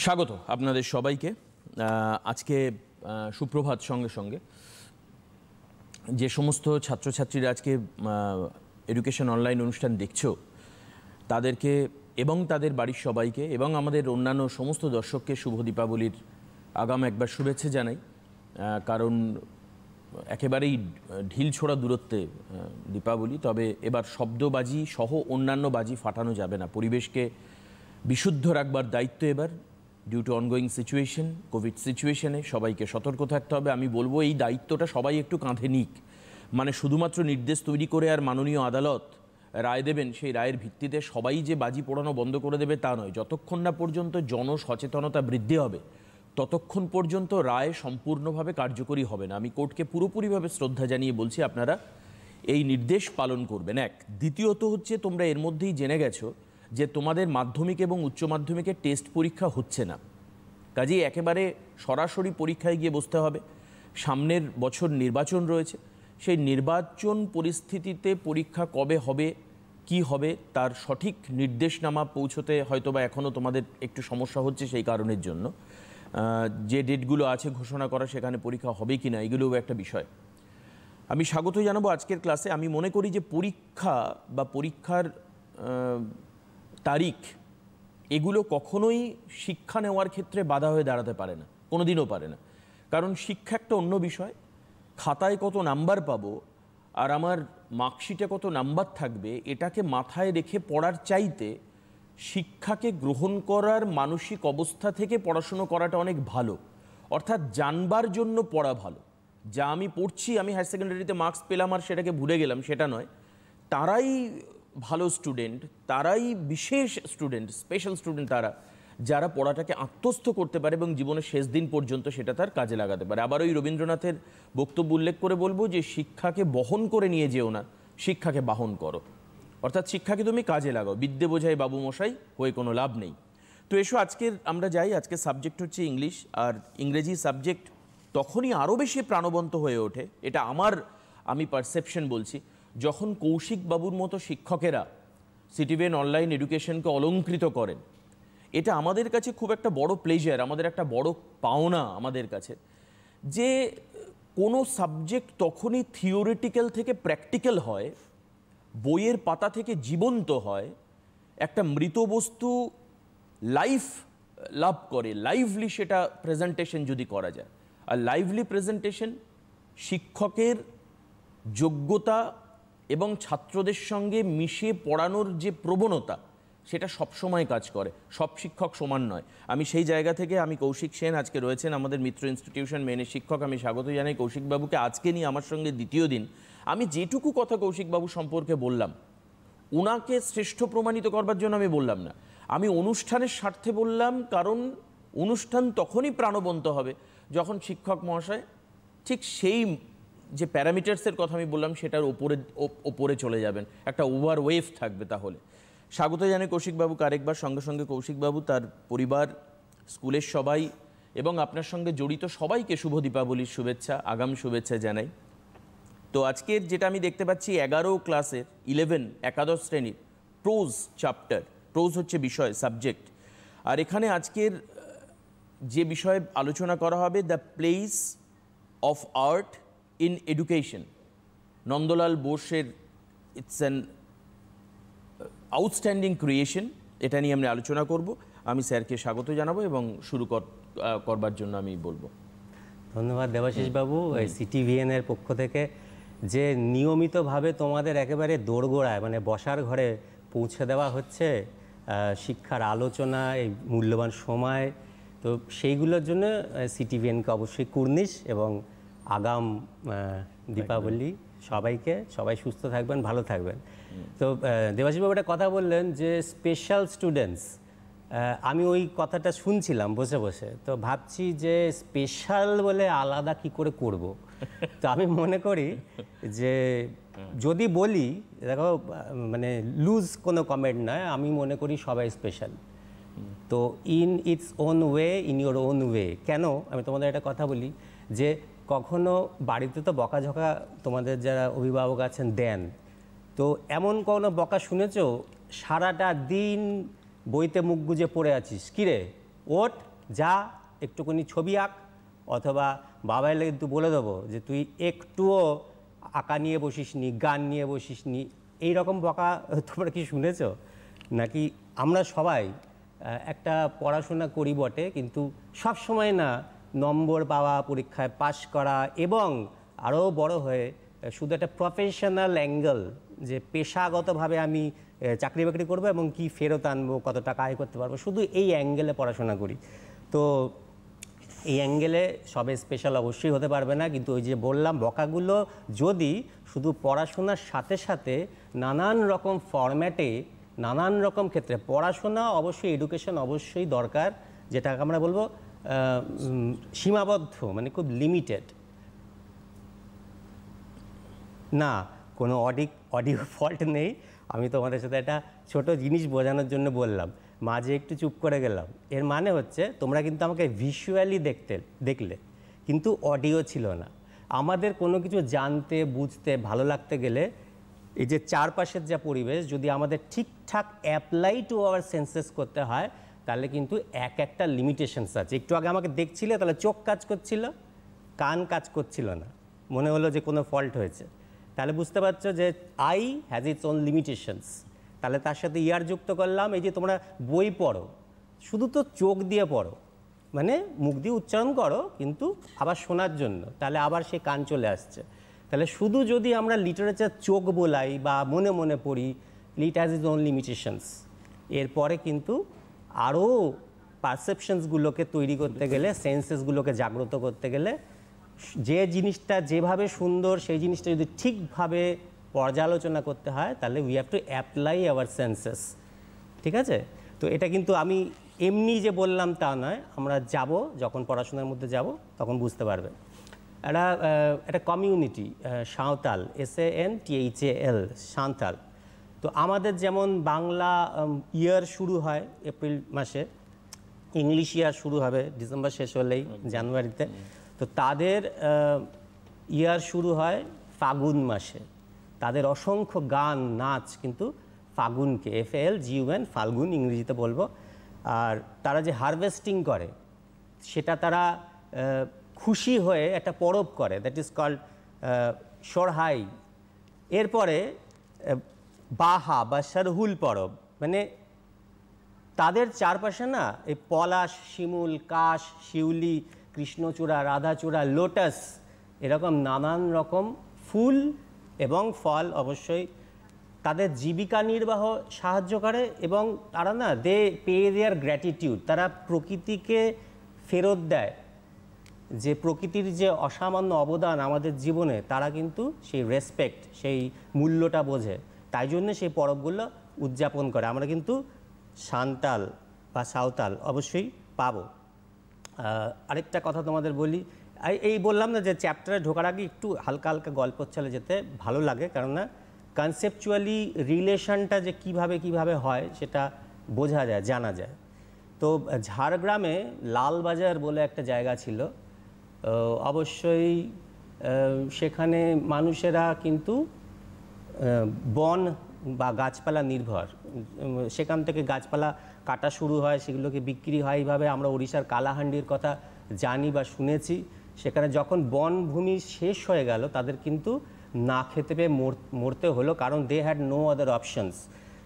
স্বাগত আপনাদের সবাইকে। আজকে সুপ্রভাত। সঙ্গে সঙ্গে যে সমস্ত ছাত্রছাত্রীরা আজকে এডুকেশন অনলাইন অনুষ্ঠান দেখছো তাদেরকে এবং তাদের বাড়ির সবাইকে এবং আমাদের অন্যান্য সমস্ত দর্শককে শুভ দীপাবলির আগাম একবার শুভেচ্ছা জানাই। কারণ একেবারেই ঢিল ছোড়া দূরত্বে দীপাবলি, তবে এবার শব্দবাজি সহ অন্যান্য বাজি ফাটানো যাবে না। পরিবেশকে বিশুদ্ধ রাখবার দায়িত্ব এবার due to ongoing situation, covid সিচুয়েশনে সবাইকে সতর্ক থাকতে হবে। আমি বলবো এই দায়িত্বটা সবাই একটু কাঁধে নিক। মানে শুধুমাত্র নির্দেশ তৈরি করে আর মাননীয় আদালত রায় দেবেন, সেই রায়ের ভিত্তিতে সবাই যে বাজি পোড়ানো বন্ধ করে দেবে তা নয়। যতক্ষণ না পর্যন্ত জনসচেতনতা বৃদ্ধি হবে ততক্ষণ পর্যন্ত রায় সম্পূর্ণভাবে কার্যকরী হবে না। আমি কোর্টকে পুরোপুরিভাবে শ্রদ্ধা জানিয়ে বলছি, আপনারা এই নির্দেশ পালন করবেন। এক, দ্বিতীয়ত হচ্ছে তোমরা এর মধ্যেই জেনে গেছো যে তোমাদের মাধ্যমিক এবং উচ্চ মাধ্যমিকের টেস্ট পরীক্ষা হচ্ছে না। কাজেই একেবারে সরাসরি পরীক্ষায় গিয়ে বসতে হবে। সামনের বছর নির্বাচন রয়েছে, সেই নির্বাচন পরিস্থিতিতে পরীক্ষা কবে হবে, কি হবে তার সঠিক নির্দেশনামা পৌঁছতে হয়তোবা এখনও তোমাদের একটু সমস্যা হচ্ছে। সেই কারণের জন্য যে ডেটগুলো আছে ঘোষণা করা, সেখানে পরীক্ষা হবে কি না এগুলোও একটা বিষয়। আমি স্বাগত জানাবো আজকের ক্লাসে। আমি মনে করি যে পরীক্ষা বা পরীক্ষার তারিখ এগুলো কখনোই শিক্ষা নেওয়ার ক্ষেত্রে বাধা হয়ে দাঁড়াতে পারে না, কোনো দিনও পারে না। কারণ শিক্ষা একটা অন্য বিষয়। খাতায় কত নাম্বার পাবো আর আমার মার্কশিটে কত নাম্বার থাকবে এটাকে মাথায় রেখে পড়ার চাইতে শিক্ষাকে গ্রহণ করার মানসিক অবস্থা থেকে পড়াশুনো করাটা অনেক ভালো। অর্থাৎ জানবার জন্য পড়া ভালো। যা আমি পড়ছি, আমি হায়ার সেকেন্ডারিতে মার্কস পেলাম আর সেটাকে ভুলে গেলাম সেটা নয়। তারাই ভালো স্টুডেন্ট, তারাই বিশেষ স্টুডেন্ট, স্পেশাল স্টুডেন্ট তারা, যারা পড়াটাকে আত্মস্থ করতে পারে এবং জীবনের শেষ দিন পর্যন্ত সেটা তার কাজে লাগাতে পারে। আবার ওই রবীন্দ্রনাথের বক্তব্য উল্লেখ করে বলবো যে শিক্ষাকে বহন করে নিয়ে যেও না, শিক্ষাকে বাহন করো। অর্থাৎ শিক্ষাকে তুমি কাজে লাগাও। বিদ্যে বোঝাই বাবু মশাই, হয়ে কোনো লাভ নেই। তো এসো আজকের আমরা যাই। আজকের সাবজেক্ট হচ্ছে ইংলিশ। আর ইংরেজি সাবজেক্ট তখনই আরও বেশি প্রাণবন্ত হয়ে ওঠে, এটা আমি পারসেপশন বলছি, যখন কৌশিক বাবুর মতো শিক্ষকেরা সিটিভেন অনলাইন এডুকেশনকে অলঙ্কৃত করেন। এটা আমাদের কাছে খুব একটা বড় প্লেজার, আমাদের একটা বড় পাওনা আমাদের কাছে, যে কোনো সাবজেক্ট তখনই থিওরিটিক্যাল থেকে প্র্যাকটিক্যাল হয়, বইয়ের পাতা থেকে জীবন্ত হয়, একটা মৃত বস্তু লাইফ লাভ করে, লাইভলি সেটা প্রেজেন্টেশন যদি করা যায়। আর লাইভলি প্রেজেন্টেশন শিক্ষকের যোগ্যতা এবং ছাত্রদের সঙ্গে মিশে পড়ানোর যে প্রবণতা, সেটা সবসময় কাজ করে। সব শিক্ষক সমান নয়। আমি সেই জায়গা থেকে আমি কৌশিক সেন আজকে রয়েছেন আমাদের মিত্র ইনস্টিটিউশন মেনের শিক্ষক, আমি স্বাগত জানাই কৌশিকবাবুকে। আজকে নিয়ে আমার সঙ্গে দ্বিতীয় দিন। আমি যেটুকু কথা কৌশিকবাবু সম্পর্কে বললাম, ওনাকে শ্রেষ্ঠ প্রমাণিত করবার জন্য আমি বললাম না, আমি অনুষ্ঠানের স্বার্থে বললাম। কারণ অনুষ্ঠান তখনই প্রাণবন্ত হবে যখন শিক্ষক মহাশয় ঠিক সেই যে প্যারামিটার্সের কথা আমি বললাম সেটার ওপরে চলে যাবেন, একটা ওভার ওয়েভ থাকবে। তাহলে স্বাগত জানাই কৌশিকবাবুকে আরেকবার। সঙ্গে সঙ্গে কৌশিকবাবু, তার পরিবার, স্কুলের সবাই এবং আপনার সঙ্গে জড়িত সবাইকে শুভ দীপাবলির শুভেচ্ছা, আগাম শুভেচ্ছা জানাই। তো আজকের যেটা আমি দেখতে পাচ্ছি 11 ক্লাসের 11 একাদশ শ্রেণীর প্রোজ চ্যাপ্টার। প্রোজ হচ্ছে বিষয়, সাবজেক্ট। আর এখানে আজকের যে বিষয়ে আলোচনা করা হবে, the place of art in education. Nandalal বোসের ইটস অ্যান আউটস্ট্যান্ডিং ক্রিয়েশন, এটা নিয়ে আমরা আলোচনা করব। আমি স্যারকে স্বাগত জানাবো এবং শুরু করবার জন্য আমি বলবো। ধন্যবাদ দেবাশিস বাবু। সিটিভিএন এর পক্ষ থেকে যে নিয়মিতভাবে তোমাদের একেবারে দোরগোড়ায়, মানে বসার ঘরে পৌঁছে দেওয়া হচ্ছে শিক্ষার আলোচনা, এই মূল্যবান সময়, তো সেইগুলোর জন্য সিটিভিএনকে অবশ্যই কুর্নিশ এবং আগাম দীপাবলি সবাইকে। সবাই সুস্থ থাকবেন, ভালো থাকবেন। তো দেবাশিস বাবু একটা কথা বললেন যে স্পেশাল স্টুডেন্টস, আমি ওই কথাটা শুনছিলাম বসে বসে, তো ভাবছি যে স্পেশাল বলে আলাদা কি করে করব। তো আমি মনে করি যে যদি বলি, দেখো মানে লুজ কোনো কমেন্ট নয়, আমি মনে করি সবাই স্পেশাল। তো in its own way, in your own way. কেন আমি তোমাদের একটা কথা বলি, যে কখনো বাড়িতে তো বকাঝকা তোমাদের যারা অভিভাবক আছেন দেন, তো এমন কোনো বকা শুনেছো সারাটা দিন বইতে মুখ গুজে পড়ে আছিস, কিরে ওঠ যা একটুখানি ছবি আঁক, অথবা বাবা এলে কিন্তু বলে দেবো যে তুই একটুও আঁকা নিয়ে বসিস নি, গান নিয়ে বসিস নি। এইরকম বকা তোমরা কি শুনেছ? নাকি আমরা সবাই একটা পড়াশোনা করি বটে, কিন্তু সব সময় না নম্বর পাওয়া, পরীক্ষায় পাশ করা, এবং আরও বড় হয়ে শুধু একটা প্রফেশনাল অ্যাঙ্গেল, যে পেশাগতভাবে আমি চাকরি বাকরি করবো এবং কি ফেরত আনবো, কত টাকা আয় করতে পারবো, শুধু এই অ্যাঙ্গেলে পড়াশোনা করি। তো এই অ্যাঙ্গেলে সবে স্পেশাল অবশ্যই হতে পারবে না, কিন্তু ওই যে বললাম বকাগুলো যদি শুধু পড়াশোনার সাথে সাথে নানান রকম ফরম্যাটে, নানান রকম ক্ষেত্রে, পড়াশোনা অবশ্যই, এডুকেশন অবশ্যই দরকার, যেটাকে আমরা বলবো সীমাবদ্ধ, মানে খুব লিমিটেড না, কোনো অডিও ফল্ট নেই। আমি তোমাদের সাথে একটা ছোট জিনিস বোঝানোর জন্য বললাম, মাঝে একটু চুপ করে গেলাম। এর মানে হচ্ছে তোমরা কিন্তু আমাকে ভিজুয়ালি দেখলে, কিন্তু অডিও ছিল না। আমাদের কোনো কিছু জানতে, বুঝতে, ভালো লাগতে গেলে এই যে চারপাশের যা পরিবেশ যদি আমাদের ঠিকঠাক অ্যাপ্লাই টু আওয়ার সেন্সেস করতে হয়, তাহলে কিন্তু একটা লিমিটেশনস আছে। একটু আগে আমাকে দেখছিলে, তাহলে চোখ কাজ করছিল, কান কাজ করছিল না, মনে হলো যে কোনো ফল্ট হয়েছে। তাহলে বুঝতে পারছো যে I has its own limitations. তাহলে তার সাথে ইয়ার যুক্ত করলাম, এই যে তোমরা বই পড়ো, শুধু তো চোখ দিয়ে পড়ো, মানে মুখ দিয়ে উচ্চারণ করো, কিন্তু আবার শোনার জন্য, তাহলে আবার সে কান চলে আসছে। তাহলে শুধু যদি আমরা লিটারেচার চোখ বোলাই বা মনে মনে পড়ি, it has its own limitations. এরপরে কিন্তু আরও পারসেপশনসগুলোকে তৈরি করতে গেলে, সেন্সেসগুলোকে জাগ্রত করতে গেলে, যে জিনিসটা যেভাবে সুন্দর সেই জিনিসটা যদি ঠিকভাবে পর্যালোচনা করতে হয়, তাহলে we have to apply our senses. ঠিক আছে? তো এটা কিন্তু আমি এমনি যে বললাম তা নয়, আমরা যাব, যখন পড়াশোনার মধ্যে যাব তখন বুঝতে পারবে। একটা কমিউনিটি সাঁওতাল, SANTHAL, সাঁওতাল। তো আমাদের যেমন বাংলা ইয়ার শুরু হয় এপ্রিল মাসে, ইংলিশ ইয়ার শুরু হবে ডিসেম্বর শেষ হলেই, জানুয়ারিতে। তো তাদের ইয়ার শুরু হয় ফাগুন মাসে। তাদের অসংখ্য গান, নাচ কিন্তু ফাগুনকে, FALGUN, ফাল্গুন ইংরেজিতে বলবো। আর তারা যে হারভেস্টিং করে, সেটা তারা খুশি হয়ে একটা পরব করে, দ্যাট ইজ কল্ড সরহাই। এরপরে বাহা বা সরহুল পরব, মানে তাদের চারপাশে না এই পলাশ, শিমুল, কাশ, শিউলি, কৃষ্ণচূড়া, রাধাচূড়া, লোটাস, এরকম নানান রকম ফুল এবং ফল অবশ্যই তাদের জীবিকা নির্বাহ সাহায্য করে। এবং তারা না পে দেয়ার গ্র্যাটিটিউড, তারা প্রকৃতিকে ফেরত দেয়, যে প্রকৃতির যে অসামান্য অবদান আমাদের জীবনে, তারা কিন্তু সেই রেসপেক্ট, সেই মূল্যটা বোঝে, তাই জন্য সেই পরবগুলো উদযাপন করে। আমরা কিন্তু সাঁওতাল বা সাঁওতাল অবশ্যই পাবো। আরেকটা কথা তোমাদের বলি, এই বললাম না যে চ্যাপ্টারে ঢোকার আগে একটু হালকা হালকা গল্প চলে যেতে ভালো লাগে, কেননা কনসেপচুয়ালি রিলেশনটা যে কিভাবে হয় সেটা বোঝা যায়, জানা যায়। তো ঝাড়গ্রামে লালবাজার বলে একটা জায়গা ছিল, অবশ্যই সেখানে মানুষেরা কিন্তু বন বা গাছপালা নির্ভর। সেখান থেকে গাছপালা কাটা শুরু হয়, সেগুলোকে বিক্রি হয় এইভাবে। আমরা ওড়িশার কালাহান্ডির কথা জানি বা শুনেছি। সেখানে যখন বনভূমি শেষ হয়ে গেল, তাদের কিন্তু না খেতে পেয়ে মরতে হলো, কারণ they had no other options.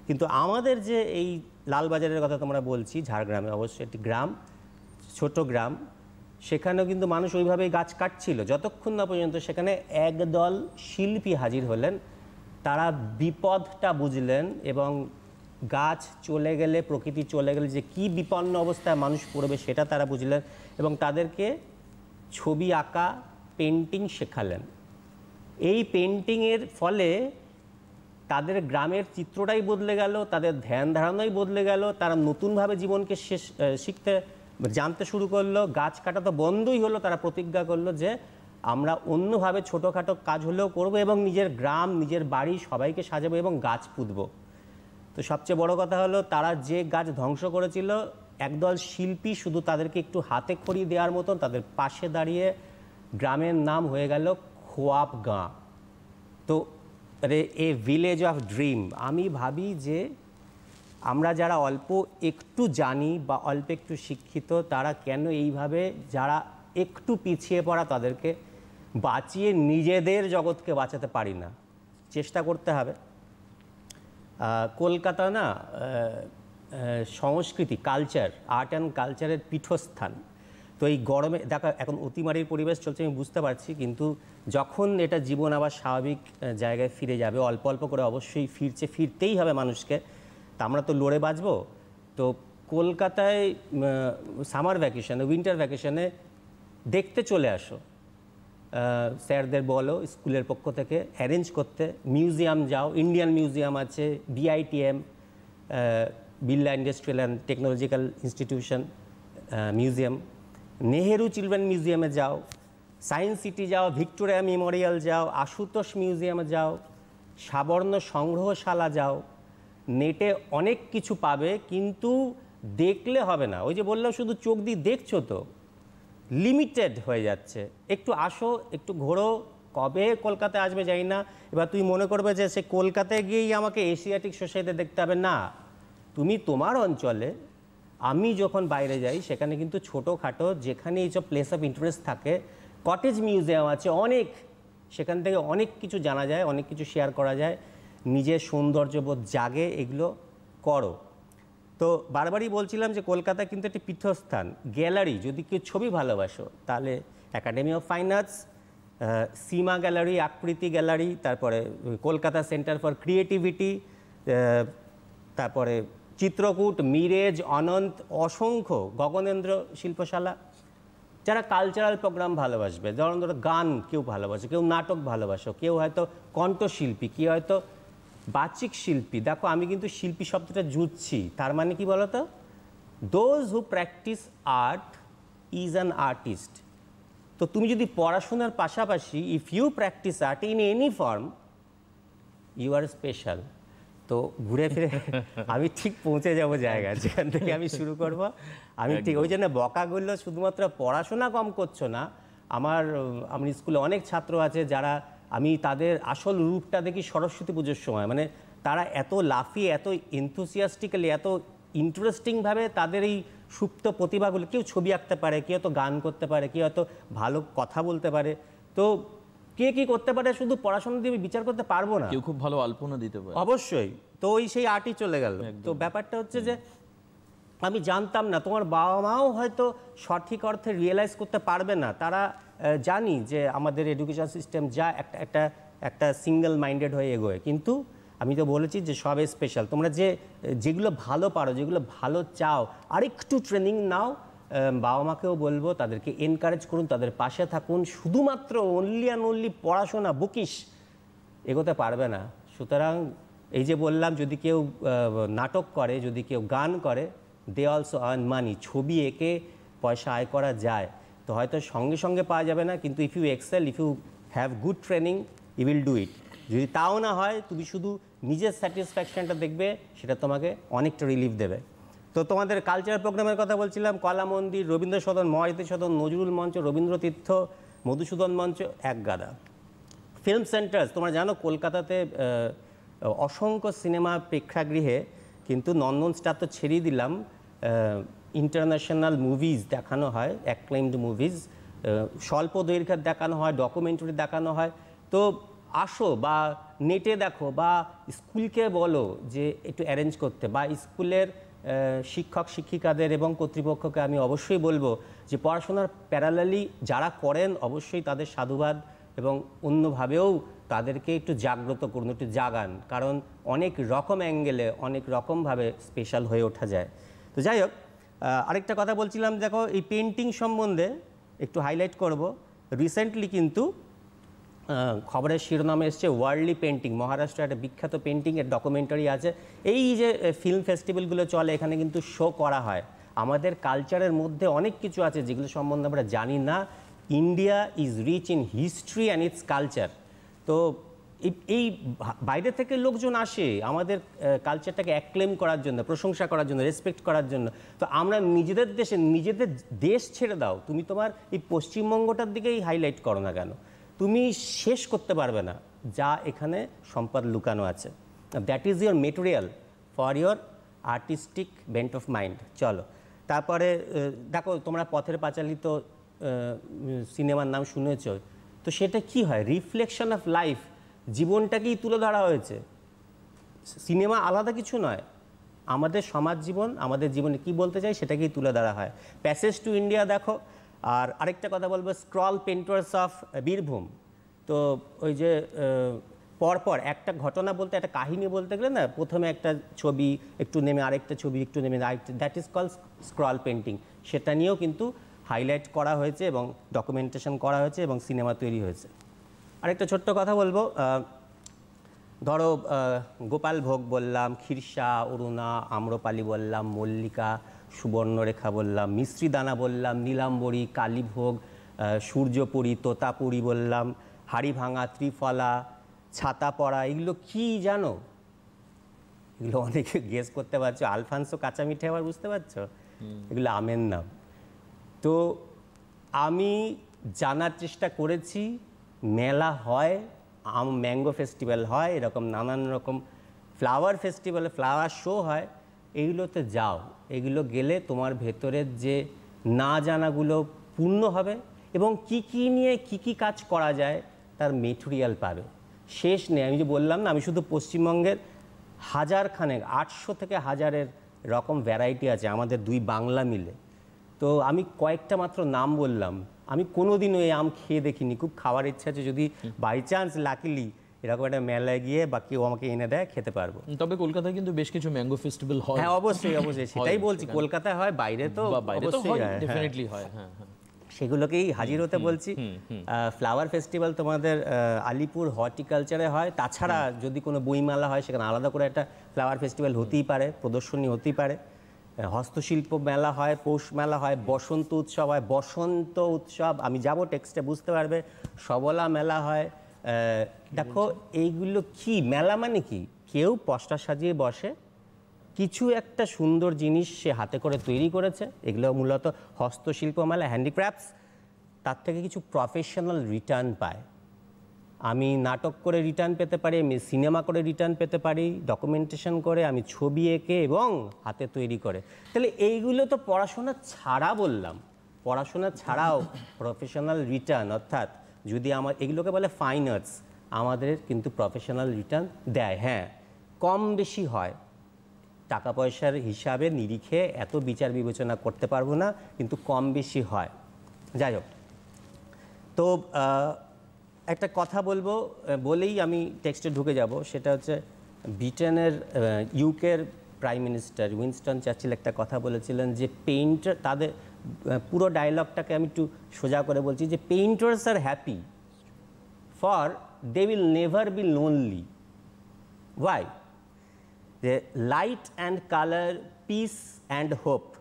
কিন্তু আমাদের যে এই লালবাজারের কথা তোমরা বলছি, ঝাড়গ্রামে অবশ্যই একটি গ্রাম, ছোট গ্রাম, সেখানেও কিন্তু মানুষ ওইভাবেই গাছ কাটছিল, যতক্ষণ না পর্যন্ত সেখানে একদল শিল্পী হাজির হলেন। তারা বিপদটা বুঝলেন এবং গাছ চলে গেলে, প্রকৃতি চলে গেলে যে কি বিপন্ন অবস্থায় মানুষ পড়বে সেটা তারা বুঝলেন, এবং তাদেরকে ছবি আঁকা, পেন্টিং শেখালেন। এই পেন্টিংয়ের ফলে তাদের গ্রামের চিত্রটাই বদলে গেল, তাদের ধ্যান ধারণাই বদলে গেল, তারা নতুনভাবে জীবনকে জানতে শুরু করলো। গাছ কাটা তো বন্ধই হলো, তারা প্রতিজ্ঞা করলো যে আমরা অন্যভাবে ছোটোখাটো কাজ হলেও করব এবং নিজের গ্রাম, নিজের বাড়ি সবাইকে সাজাবো এবং গাছ পুঁতবো। তো সবচেয়ে বড় কথা হলো, তারা যে গাছ ধ্বংস করেছিল, একদল শিল্পী শুধু তাদেরকে একটু হাতে খড়ি দেওয়ার মতন তাদের পাশে দাঁড়িয়ে, গ্রামের নাম হয়ে গেল খোয়াবগাঁ। তো এ ভিলেজ অফ ড্রিম। আমি ভাবি যে আমরা যারা অল্প একটু জানি বা অল্প একটু শিক্ষিত, তারা কেন এইভাবে যারা একটু পিছিয়ে পড়া তাদেরকে বাঁচিয়ে নিজেদের জগৎকে বাঁচাতে পারি না? চেষ্টা করতে হবে। কলকাতা না সংস্কৃতি, কালচার, আর্ট অ্যান্ড কালচারের পীঠস্থান। তো এই গরমে দেখো এখন অতিমারির পরিবেশ চলছে, আমি বুঝতে পারছি, কিন্তু যখন এটা জীবন আবার স্বাভাবিক জায়গায় ফিরে যাবে, অল্প অল্প করে অবশ্যই ফিরতেই হবে মানুষকে, তা আমরা তো লড়ে বাঁচবো। তো কলকাতায় সামার ভ্যাকেশনে, উইন্টার ভ্যাকেশনে দেখতে চলে আসো, স্যারদের বলো স্কুলের পক্ষ থেকে অ্যারেঞ্জ করতে। মিউজিয়াম যাও, ইন্ডিয়ান মিউজিয়াম আছে, BITM, Birla industrial and technological institution museum, Nehru children মিউজিয়ামে যাও, সায়েন্স সিটি যাও, ভিক্টোরিয়া মেমোরিয়াল যাও, আশুতোষ মিউজিয়ামে যাও, সাবর্ণ সংগ্রহশালা যাও। নেটে অনেক কিছু পাবে, কিন্তু দেখলে হবে না। ওই যে বললাম, শুধু চোখ দিয়ে দেখছো তো, লিমিটেড হয়ে যাচ্ছে। একটু আসো, একটু ঘোরো। কবে কলকাতায় আসবে জানি না। এবার তুই মনে করবে যে সে কলকাতায় গিয়েই আমাকে এশিয়াটিক সোসাইটি দেখতে হবে, না। তুমি তোমার অঞ্চলে, আমি যখন বাইরে যাই সেখানে কিন্তু ছোটোখাটো যেখানে এইসব প্লেস অফ ইন্টারেস্ট থাকে, কটেজ মিউজিয়াম আছে অনেক, সেখান থেকে অনেক কিছু জানা যায়, অনেক কিছু শেয়ার করা যায়, নিজের সৌন্দর্যবোধ জাগে, এগুলো করো। তো বারবারই বলছিলাম যে কলকাতা কিন্তু একটি পীঠস্থান। গ্যালারি, যদি কেউ ছবি ভালোবাসো তাহলে academy of fine arts, Seema gallery, Akriti gallery, তারপরে কলকাতা সেন্টার ফর ক্রিয়েটিভিটি, তারপরে চিত্রকূট, মিরেজ, অনন্ত, অসংখ্য, গগনেন্দ্র শিল্পশালা। যারা কালচারাল প্রোগ্রাম ভালোবাসবে, যেমন ধরো গান কেউ ভালোবাসে, কেউ নাটক ভালোবাসো, কেউ হয়তো কণ্ঠশিল্পী, কেউ হয়তো বাচিক শিল্পী। দেখো আমি কিন্তু শিল্পী শব্দটা জুড়ছি, তার মানে কি বলতো? Those who practise art is an artist. তো তুমি যদি পড়াশোনার পাশাপাশি, if you practise art in any form, you are special. তো ঘুরে ফিরে আমি ঠিক পৌঁছে যাব জায়গায় যেখান থেকে আমি শুরু করব। আমি ঠিক ওই জন্য বকাগুলো শুধুমাত্র পড়াশোনা কম করছো না। আমার স্কুলে অনেক ছাত্র আছে যারা, আমি তাদের আসল রূপটা দেখি সরস্বতী পুজোর সময়। মানে তারা এত লাফিয়ে, এত এনথুসিয়াস্টিক্যালি, এত ইন্টারেস্টিংভাবে তাদের এই সুপ্ত প্রতিভাগুলো, কেউ ছবি আঁকতে পারে, কেউ হয়তো গান করতে পারে, কেউ হয়তো ভালো কথা বলতে পারে। তো কে কী করতে পারে শুধু পড়াশোনা দিয়ে বিচার করতে পারবো না। কেউ খুব ভালো আলপনা দিতে পারে, অবশ্যই। তো ওই সেই আর্টই চলে গেল। তো ব্যাপারটা হচ্ছে যে আমি জানতাম না, তোমার বাবা মাও হয়তো সঠিক অর্থে রিয়েলাইজ করতে পারবে না। তারা জানি যে আমাদের এডুকেশন সিস্টেম যা একটা সিঙ্গেল মাইন্ডেড হয়ে এগোয়, কিন্তু আমি তো বলেছি যে সবে স্পেশাল। তোমরা যেগুলো ভালো পারো, যেগুলো ভালো চাও, আরেকটু ট্রেনিং নাও। বাবা মাকেও বলবো তাদেরকে এনকারেজ করুন, তাদের পাশে থাকুন। শুধুমাত্র অনলি অ্যান্ড অনলি পড়াশোনা, বুকিশ এগোতে পারবে না। সুতরাং এই যে বললাম, যদি কেউ নাটক করে, যদি কেউ গান করে, দে অলসো আর্ন মানি। ছবি এঁকে পয়সা আয় করা যায়। তো হয়তো সঙ্গে সঙ্গে পাওয়া যাবে না, কিন্তু if you excel, if you have good training, you will do it. যদি তাও না হয়, তুমি শুধু নিজের স্যাটিসফ্যাকশানটা দেখবে, সেটা তোমাকে অনেকটা রিলিফ দেবে। তো তোমাদের কালচারাল প্রোগ্রামের কথা বলছিলাম, কলা মন্দির, রবীন্দ্র সদন, মহারতী সদন, নজরুল মঞ্চ, রবীন্দ্র তীর্থ, মধুসূদন মঞ্চ, এক গাদা। ফিল্ম সেন্টার্স, তোমরা জানো কলকাতাতে অসংখ্য সিনেমা প্রেক্ষাগৃহে, কিন্তু নন্দন স্টার তো ছেড়েই দিলাম, ইন্টারন্যাশনাল মুভিজ দেখানো হয়, অ্যাক্লেমড মুভিজ, স্বল্প দৈর্ঘ্যের দেখানো হয়, ডকুমেন্টারি দেখানো হয়। তো আসো, বা নেটে দেখো, বা স্কুলকে বলো যে একটু অ্যারেঞ্জ করতে, বা স্কুলের শিক্ষক শিক্ষিকাদের এবং কর্তৃপক্ষকে আমি অবশ্যই বলবো যে পড়াশোনার প্যারালালি যারা করেন অবশ্যই তাদের সাধুবাদ, এবং অন্যভাবেও তাদেরকে একটু জাগ্রত করুন, একটু জাগান। কারণ অনেক রকম অ্যাঙ্গেলে, অনেক রকমভাবে স্পেশাল হয়ে ওঠা যায়। তো যাই হোক, আরেকটা কথা বলছিলাম, দেখো এই পেন্টিং সম্বন্ধে একটু হাইলাইট করব। রিসেন্টলি কিন্তু খবরের শিরোনামে এসছে ওয়ার্ল্ডলি পেন্টিং। মহারাষ্ট্রে একটা বিখ্যাত পেন্টিংয়ের ডকুমেন্টারি আছে। এই যে ফিল্ম ফেস্টিভ্যালগুলো চলে, এখানে কিন্তু শো করা হয়। আমাদের কালচারের মধ্যে অনেক কিছু আছে যেগুলো সম্বন্ধে আমরা জানি না। India is rich in history and its culture. তো এই বাইরে থেকে লোকজন আসে আমাদের কালচারটাকে অ্যাক্লেম করার জন্য, প্রশংসা করার জন্য, রেসপেক্ট করার জন্য। তো আমরা নিজেদের দেশে, নিজেদের দেশ ছেড়ে দাও, তুমি তোমার এই পশ্চিমবঙ্গটার দিকেই হাইলাইট করো না কেন, তুমি শেষ করতে পারবে না যা এখানে সম্পদ লুকানো আছে। That is your material for your artistic bent of mind. চলো তারপরে দেখো তোমরা পথের পাঁচালী তো সিনেমার নাম শুনেছ, তো সেটা কি হয়, রিফ্লেকশন অফ লাইফ, জীবনটাকেই তুলে ধরা হয়েছে। সিনেমা আলাদা কিছু নয়, আমাদের সমাজ জীবন, আমাদের জীবনে কি বলতে চাই সেটাকেই তুলে ধরা হয়। প্যাসেজ টু ইন্ডিয়া দেখো। আর আরেকটা কথা বলবো, স্ক্রল পেন্টার্স অফ বীরভূম। তো ওই যে পরপর একটা ঘটনা বলতে, একটা কাহিনী বলতে গেলে না, প্রথমে একটা ছবি একটু নেমে আরেকটা ছবি একটু নেমে আরেকটা, that is call scroll painting. সেটা নিয়েও কিন্তু হাইলাইট করা হয়েছে এবং ডকুমেন্টেশন করা হয়েছে এবং সিনেমা তৈরি হয়েছে। আরেকটা ছোট্ট কথা বলবো, ধরো গোপাল ভোগ বললাম, ক্ষীরসা, অরুণা, আম্রপালি বললাম, মল্লিকা, সুবর্ণরেখা বললাম, মিশ্রিদানা বললাম, নীলাম্বরী, কালীভোগ, সূর্যপুরী, তোতাপুরী বললাম, হাড়িভাঙা, ত্রিফলা, ছাতা পড়া, এগুলো কি জানো? এগুলো অনেকে গেস করতে পারছো। আলফানসো কাঁচা মিঠে আবার বুঝতে পারছো, এগুলো আমের নাম। তো আমি জানার চেষ্টা করেছি, মেলা হয়, ম্যাঙ্গো ফেস্টিভ্যাল হয়, এরকম নানান রকম ফ্লাওয়ার ফেস্টিভ্যালে ফ্লাওয়ার শো হয়, এইগুলোতে যাও। এগুলো গেলে তোমার ভেতরের যে না জানাগুলো পূর্ণ হবে এবং কি কি নিয়ে কি কি কাজ করা যায় তার মেটেরিয়াল পাবে, শেষ নেই। আমি যে বললাম না, আমি শুধু পশ্চিমবঙ্গের হাজারখানেক, 800 থেকে 1000-এর রকম ভ্যারাইটি আছে আমাদের দুই বাংলা মিলে। তো আমি কয়েকটা মাত্র নাম বললাম, আমি কোনোদিনও এই আম খেয়ে দেখিনি, খুব খাওয়ার ইচ্ছা আছে, যদি বাই চান্স লাকিলি এরকম একটা মেলায় গিয়ে বা কেউ আমাকে এনে দেয় খেতে পারবো। তবে কলকাতায় কিন্তু বেশ কিছু ম্যাঙ্গো ফেস্টিভ্যাল হয়। হ্যাঁ অবশ্যই অবশ্যই, সেটাই বলছি, কলকাতায় হয়, বাইরে তো অবশ্যই হয়, ডেফিনেটলি হয়। হ্যাঁ, সেগুলোকেই হাজির হতে বলছি। ফ্লাওয়ার ফেস্টিভ্যাল তোমাদের আলিপুর হর্টিকালচারে হয়, তাছাড়া যদি কোনো বইমেলা হয় সেখানে আলাদা করে একটা ফ্লাওয়ার ফেস্টিভ্যাল হতেই পারে, প্রদর্শনী হতেই পারে। হস্তশিল্প মেলা হয়, পৌষ মেলা হয়, বসন্ত উৎসব হয়, বসন্ত উৎসব আমি যাব টেক্সটে বুঝতে পারবে, সবলা মেলা হয়। দেখো এইগুলো কি, মেলা মানে কি, কেউ পসরা সাজিয়ে বসে, কিছু একটা সুন্দর জিনিস সে হাতে করে তৈরি করেছে, এগুলো মূলত হস্তশিল্প মেলা, হ্যান্ডিক্রাফটস, তার থেকে কিছু প্রফেশনাল রিটার্ন পায়। আমি নাটক করে রিটার্ন পেতে পারি, আমি সিনেমা করে রিটার্ন পেতে পারি, ডকুমেন্টেশন করে, আমি ছবি এঁকে এবং হাতে তৈরি করে। তাহলে এইগুলো তো পড়াশোনা ছাড়া বললাম, পড়াশোনা ছাড়াও প্রফেশনাল রিটার্ন, অর্থাৎ যদি আমার এগুলোকে বলে ফাইন আর্টস, আমাদের কিন্তু প্রফেশনাল রিটার্ন দেয়। হ্যাঁ কম বেশি হয়, টাকা পয়সার হিসাবে নিরিখে এত বিচার বিবেচনা করতে পারবো না, কিন্তু কম বেশি হয়। যাই হোক, তো একটা কথা বলবো বলেই আমি টেক্সটে ঢুকে যাব, সেটা হচ্ছে ব্রিটেনের ইউকের প্রাইম মিনিস্টার উইনস্টন চার্চিল একটা কথা বলেছিলেন যে পেইন্টার, তাদের পুরো ডায়লগটাকে আমি একটু সোজা করে বলছি, যে painters are happy for they will never be lonely. Why? The light and color, peace and hope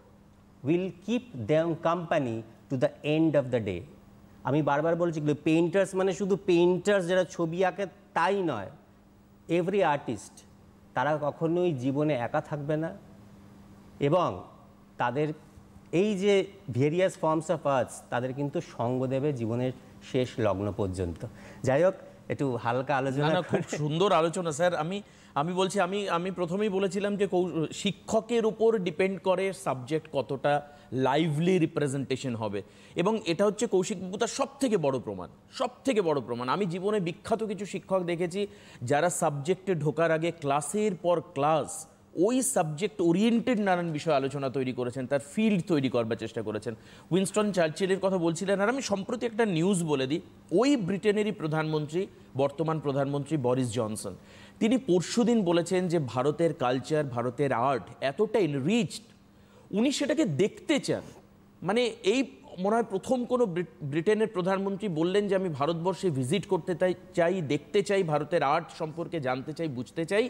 will keep them company to the end of the day. আমি বারবার বলছি, পেইন্টার্স মানে শুধু পেইন্টার্স যারা ছবি আঁকে তাই নয়, এভরি আর্টিস্ট, তারা কখনোই জীবনে একা থাকবে না এবং তাদের এই যে ভেরিয়াস ফর্মস অফ আর্টস তাদের কিন্তু সঙ্গ দেবে জীবনের শেষ লগ্ন পর্যন্ত। যাই হোক, একটু হালকা আলোচনা। খুব সুন্দর আলোচনা স্যার। আমি বলছি, আমি প্রথমেই বলেছিলাম যে শিক্ষকের উপর ডিপেন্ড করে সাবজেক্ট কতটা লাইভলি রিপ্রেজেন্টেশন হবে, এবং এটা হচ্ছে কৌশিকবাবু তার সব থেকে বড় প্রমাণ। আমি জীবনে বিখ্যাত কিছু শিক্ষক দেখেছি যারা সাবজেক্টে ঢোকার আগে ক্লাসের পর ক্লাস ওই সাবজেক্ট ওরিয়েন্টেড নানান বিষয় আলোচনা তৈরি করেছেন, তার ফিল্ড তৈরি করবার চেষ্টা করেছেন। উইনস্টন চার্চিলের কথা বলছিলেন, আর আমি সম্প্রতি একটা নিউজ বলে দিই, ওই ব্রিটেনেরই প্রধানমন্ত্রী, বর্তমান প্রধানমন্ত্রী বরিস জনসন, তিনি পরশুদিন বলেছেন যে ভারতের কালচার, ভারতের আর্ট এতটা এনরিচড, উনি সেটাকে দেখতে চান। মানে এই মনে হয় প্রথম কোনো ব্রিটেনের প্রধানমন্ত্রী বললেন যে আমি ভারতবর্ষে ভিজিট করতে চাই, দেখতে চাই, ভারতের আর্ট সম্পর্কে জানতে চাই, বুঝতে চাই।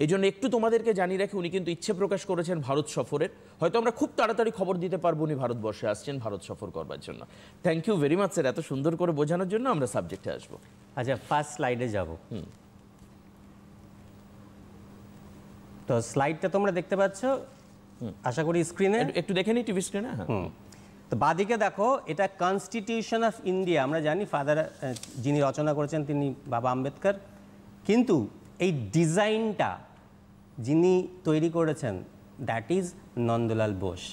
এই জন্য একটু তোমাদেরকে জানিয়ে রাখি, উনি কিন্তু ইচ্ছে প্রকাশ করেছেন ভারত সফরের। হয়তো আমরা খুব তাড়াতাড়ি খবর দিতে পারবো উনি ভারতবর্ষে আসছেন ভারত সফর করবার জন্য। Thank you very much sir, এত সুন্দর করে বোঝানোর জন্য। আমরা সাবজেক্টে আসবো। আচ্ছা, ফার্স্ট স্লাইডে যাব। তো স্লাইডটা তোমরা দেখতে পাচ্ছ আশা করি স্ক্রিনে, একটু দেখে নিই টিভি স্ক্রিনে। হ্যাঁ, তো বাদিকে দেখো, এটা কনস্টিটিউশন অফ ইন্ডিয়া। আমরা জানি ফাদার যিনি রচনা করেছেন তিনি বাবা আম্বেদকর, কিন্তু এই ডিজাইনটা যিনি তৈরি করেছেন দ্যাট ইজ নন্দলাল বোস।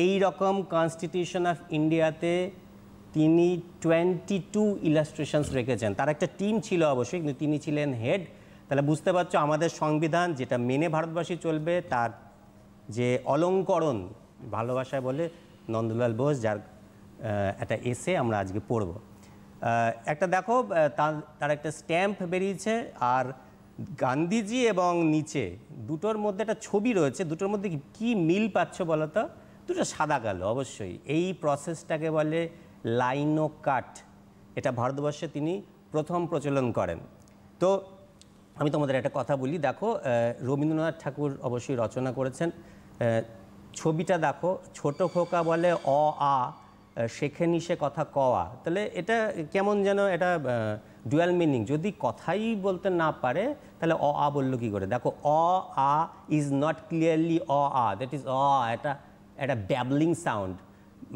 এই রকম কনস্টিটিউশন অফ ইন্ডিয়াতে তিনি 22 ইলাস্ট্রেশনস রেখেছেন। তার একটা টিম ছিল অবশ্যই, কিন্তু তিনি ছিলেন হেড। তাহলে বুঝতে পারছো আমাদের সংবিধান যেটা মেনে ভারতবাসী চলবে, তার যে অলঙ্করণ ভালোবাসায় বলে নন্দলাল বোস, যার একটা এসে আমরা আজকে পড়ব। একটা দেখো তার একটা স্ট্যাম্প বেরিয়েছে, আর গান্ধীজি এবং নিচে দুটোর মধ্যে একটা ছবি রয়েছে। দুটোর মধ্যে কি মিল পাচ্ছ বলো তো? দুটো সাদা কালো। অবশ্যই এই প্রসেসটাকে বলে লাইনো কাট। এটা ভারতবর্ষে তিনি প্রথম প্রচলন করেন। তো আমি তোমাদের একটা কথা বলি, দেখো রবীন্দ্রনাথ ঠাকুর অবশ্যই রচনা করেছেন। ছবিটা দেখো, ছোট খোকা বলে অ আ, শেখেনি সে কথা কওয়া। তাহলে এটা কেমন যেন এটা ডুয়াল মিনিং। যদি কথাই বলতে না পারে তাহলে অ আ বললো কী করে? দেখো, uh ah is not clearly uh ah, that is uh, এটা একটা ব্যাবলিং সাউন্ড।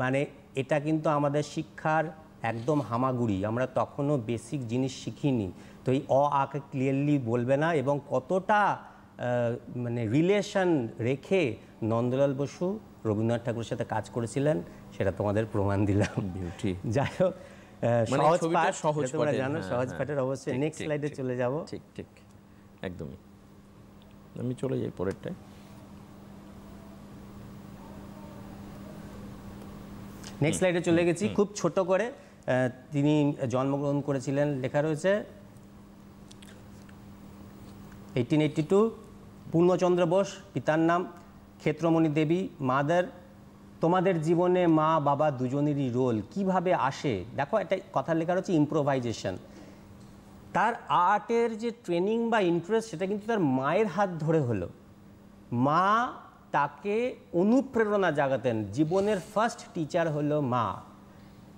মানে এটা কিন্তু আমাদের শিক্ষার একদম হামাগুড়ি। আমরা তখনও বেসিক জিনিস শিখিনি। তো এই অ আকে ক্লিয়ারলি বলবে না, এবং কতটা মানে রিলেশন রেখে নন্দলাল বসু রবীন্দ্রনাথ ঠাকুরের সাথে কাজ করেছিলেন সেটা তোমাদের প্রমাণ দিলাম। বিউটি। যাই হোক, সহজ পাঠ, তোমরা জানো সহজ পাঠের। অবশ্যই নেক্সট স্লাইডে চলে যাব। ঠিক ঠিক, একদমই। আমি চলে যাই পরেরটায়। নেক্সট স্লাইডে চলে গেছি। খুব ছোট করে তিনি জন্মগ্রহণ করেছিলেন, লেখা রয়েছে 1882। পূর্ণচন্দ্র বোস, পিতার নাম ক্ষেত্রমণি দেবী। মাদার, তোমাদের জীবনে মা বাবা দুজনেরই রোল কিভাবে আসে? দেখো একটা কথা লেখা রয়েছে ইম্প্রোভাইজেশন। তার আর্টের যে ট্রেনিং বা ইন্টারেস্ট, সেটা কিন্তু তার মায়ের হাত ধরে হলো। মা তাকে অনুপ্রেরণা জাগাতেন। জীবনের ফার্স্ট টিচার হলো মা।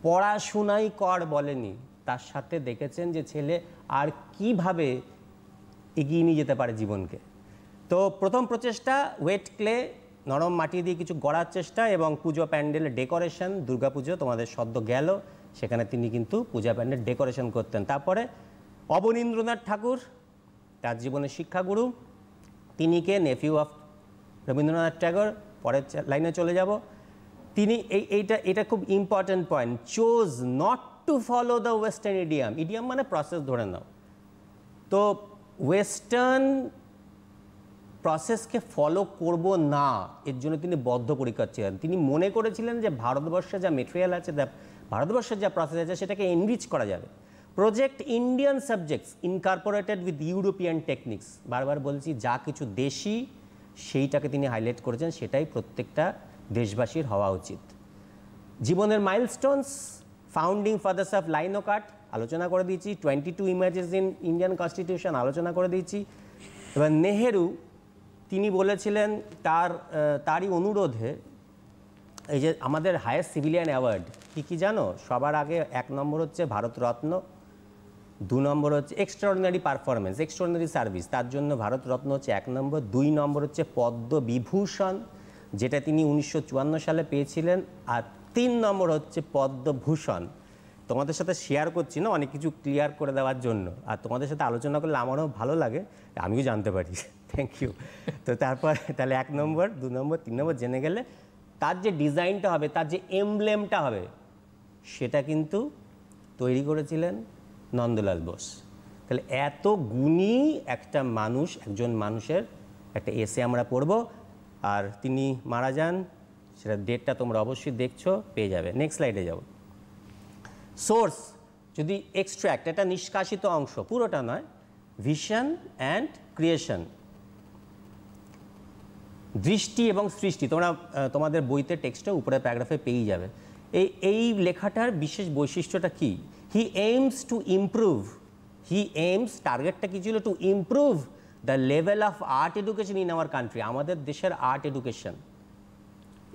পড়াশোনাই কর বলেনি, তার সাথে দেখেছেন যে ছেলে আর কিভাবে এগিয়ে নিয়ে যেতে পারে জীবনকে। তো প্রথম প্রচেষ্টা ওয়েট ক্লে, নরম মাটি দিয়ে কিছু গড়ার চেষ্টা, এবং পুজো প্যান্ডেলের ডেকোরেশন। দুর্গাপুজো তোমাদের সদ্য গেল, সেখানে তিনি কিন্তু পূজা প্যান্ডেল ডেকোরেশন করতেন। তারপরে অবনীন্দ্রনাথ ঠাকুর, তার জীবনের শিক্ষাগুরু। তিনি কে? Nephew of Rabindranath Thakur. পরের লাইনে চলে যাব। তিনি এটা খুব important point, chose not to follow the western idiom. Idiom মানে প্রসেস ধরে নাও। তো ওয়েস্টার্ন প্রসেসকে ফলো করব না, এর জন্য তিনি বদ্ধপরিকর ছিলেন। তিনি মনে করেছিলেন যে ভারতবর্ষে যা মেটেরিয়াল আছে, ভারতবর্ষের যা প্রসেস আছে, সেটাকে এনরিচ করা যাবে। Project Indian subjects Incorporated with European techniques. বারবার বলছি, যা কিছু দেশি সেইটাকে তিনি হাইলাইট করেছেন, সেটাই প্রত্যেকটা দেশবাসীর হওয়া উচিত। জীবনের milestones, founding fathers of linocut আলোচনা করে দিয়েছি। 22 ইমেজেস ইন ইন্ডিয়ান কনস্টিটিউশন আলোচনা করে দিয়েছি। এবার নেহেরু, তিনি বলেছিলেন তারই অনুরোধে, এই যে আমাদের হায়েস্ট সিভিলিয়ান অ্যাওয়ার্ড কী জানো? সবার আগে 1 নম্বর হচ্ছে ভারতরত্ন, 2 নম্বর হচ্ছে এক্সট্রাঅর্ডিনারি পারফরমেন্স, এক্সট্রাঅর্ডিনারি সার্ভিস, তার জন্য ভারতরত্ন হচ্ছে 1 নম্বর। 2 নম্বর হচ্ছে পদ্মবিভূষণ, যেটা তিনি 1954 সালে পেয়েছিলেন। আর 3 নম্বর হচ্ছে পদ্মভূষণ। তোমাদের সাথে শেয়ার করছি না, অনেক কিছু ক্লিয়ার করে দেওয়ার জন্য। আর তোমাদের সাথে আলোচনা করলে আমারও ভালো লাগে, আমিও জানতে পারি। Thank you. তো তারপর তাহলে 1 নম্বর, 2 নম্বর, 3 নম্বর জেনে গেলে, তার যে ডিজাইনটা হবে, তার যে এমব্লেমটা হবে, সেটা কিন্তু তৈরি করেছিলেন নন্দলাল বোস। তাহলে এত গুণী একটা মানুষ, একজন মানুষের একটা এসে আমরা পড়ব। আর তিনি মারা যান, সেটা ডেটটা তোমরা অবশ্যই দেখছো, পেয়ে যাবে। নেক্সট স্লাইডে যাব। সোর্স, যদি এক্সট্র্যাক্ট, এটা নিষ্কাশিত অংশ, পুরোটা নয়। ভিশন অ্যান্ড ক্রিয়েশন, দৃষ্টি এবং সৃষ্টি, তোমরা তোমাদের বইতে টেক্সটে উপরে প্যারাগ্রাফে পেয়ে যাবে। এই লেখাটার বিশেষ বৈশিষ্ট্যটা কি? হি এইমস টু ইমপ্রুভ, টার্গেটটা কী ছিল? To improve the level of art education in our country. আমাদের দেশের আর্ট এডুকেশন,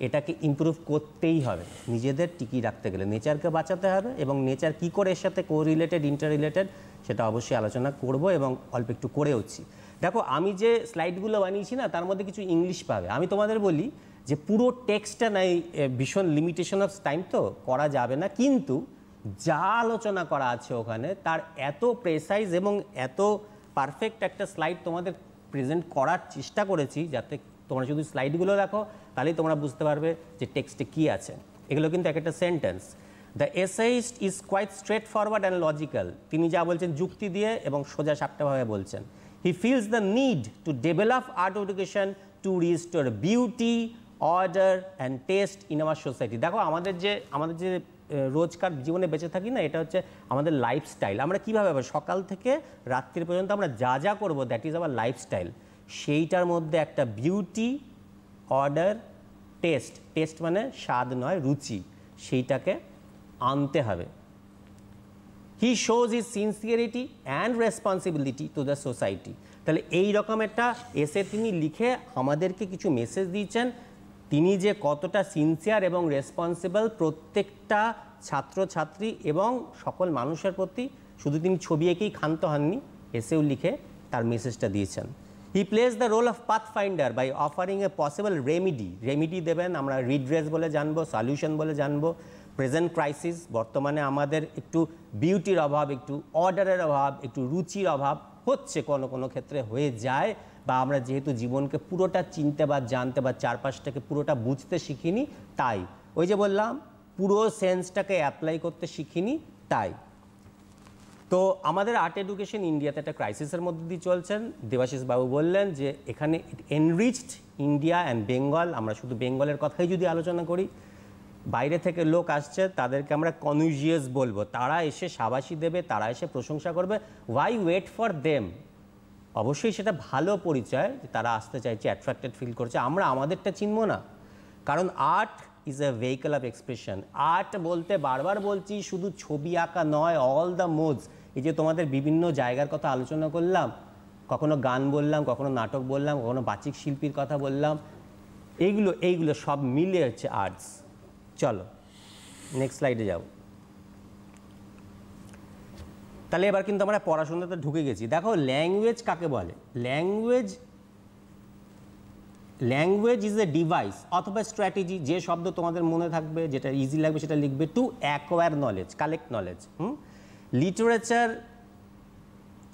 এটাকে ইমপ্রুভ করতেই হবে। নিজেদের টিকিয়ে রাখতে গেলে নেচারকে বাঁচাতে হবে, এবং নেচার কী করে এর সাথে কোরিলেটেড, ইন্টার রিলেটেড, সেটা অবশ্যই আলোচনা করব, এবং অল্প একটু করেওছি। দেখো, আমি যে স্লাইডগুলো বানিয়েছি না, তার মধ্যে কিছু ইংলিশ পাবে। আমি তোমাদের বলি যে পুরো টেক্সটটা নাই, ভীষণ লিমিটেশন অফ টাইম, তো করা যাবে না, কিন্তু যা আলোচনা করা আছে ওখানে, তার এত প্রেসাইজ এবং এত পারফেক্ট একটা স্লাইড তোমাদের প্রেজেন্ট করার চেষ্টা করেছি, যাতে তোমরা শুধু স্লাইডগুলো দেখো, তাহলেই তোমরা বুঝতে পারবে যে টেক্সটে কী আছে। এগুলো কিন্তু একটা sentence. The essayist is quite straightforward and logical. তিনি যা বলছেন যুক্তি দিয়ে এবং সোজা সাপটাভাবে বলছেন। He feels the need to develop art education to restore beauty, order and taste in our society. দেখো আমাদের যে রোজকার জীবনে বেঁচে থাকি না, এটা হচ্ছে আমাদের লাইফস্টাইল। আমরা কীভাবে সকাল থেকে রাত্রি পর্যন্ত আমরা যা যা করবো, দ্যাট ইজ আওয়ার লাইফস্টাইল। সেইটার মধ্যে একটা বিউটি, অর্ডার, টেস্ট মানে স্বাদ নয়, রুচি, সেইটাকে আনতে হবে। হি shows his sincerity and responsibility to the society. তাহলে এই রকম একটা এসে তিনি লিখে আমাদেরকে কিছু মেসেজ দিয়েছেন, তিনি যে কতটা সিনসিয়ার এবং রেসপন্সিবল প্রত্যেকটা ছাত্রছাত্রী এবং সকল মানুষের প্রতি। শুধু তিনি ছবি এঁকেই ক্ষান্ত হননি, এসেও লিখে তার মেসেজটা দিয়েছেন। He place the role of pathfinder by offering a possible remedy দেবেন, আমরা রিড্রেস বলে জানবো, সলিউশন বলে জানবো। প্রেজেন্ট ক্রাইসিস, বর্তমানে আমাদের একটু বিউটির অভাব, একটু অর্ডারের অভাব, একটু রুচির অভাব হচ্ছে, কোনো ক্ষেত্রে হয়ে যায়, বা আমরা যেহেতু জীবনকে পুরোটা চিনতে বা জানতে বা চারপাশটাকে পুরোটা বুঝতে শিখিনি, তাই ওই যে বললাম পুরো সেন্সটাকে অ্যাপ্লাই করতে শিখিনি, তাই। তো আমাদের আর্ট এডুকেশন ইন্ডিয়াতে একটা ক্রাইসিসের মধ্যে দিয়ে চলছেন। দেবাশিস বাবু বললেন যে এখানে এনরিচড ইন্ডিয়া অ্যান্ড বেঙ্গল, আমরা শুধু বেঙ্গলের কথাই যদি আলোচনা করি, বাইরে থেকে লোক আসছে, তাদেরকে আমরা কনফিউজিয়াস বলবো, তারা এসে শাবাশি দেবে, তারা এসে প্রশংসা করবে। Why wait for them? অবশ্যই সেটা ভালো পরিচয় যে তারা আসতে চাইছে, অ্যাট্রাক্টেড ফিল করছে। আমরা আমাদেরটা চিনবো না? কারণ art is a vehicle of expression. Art বলতে বারবার বলছি শুধু ছবি আঁকা নয়, অল দ্য মোডস। এই যে তোমাদের বিভিন্ন জায়গার কথা আলোচনা করলাম, কখনো গান বললাম, কখনো নাটক বললাম, কখনো বাচিক শিল্পীর কথা বললাম, এইগুলো সব মিলে হচ্ছে আর্টস। চলো নেক্সট স্লাইডে যাব। তাহলে এবার কিন্তু আমরা পড়াশোনাতে ঢুকে গেছি। দেখো ল্যাঙ্গুয়েজ কাকে বলে? ল্যাঙ্গুয়েজ ইজ এ ডিভাইস অথবা স্ট্র্যাটেজি, যে শব্দ তোমাদের মনে থাকবে, যেটা ইজি লাগবে সেটা লিখবে, two acquire knowledge, collect knowledge. Literature,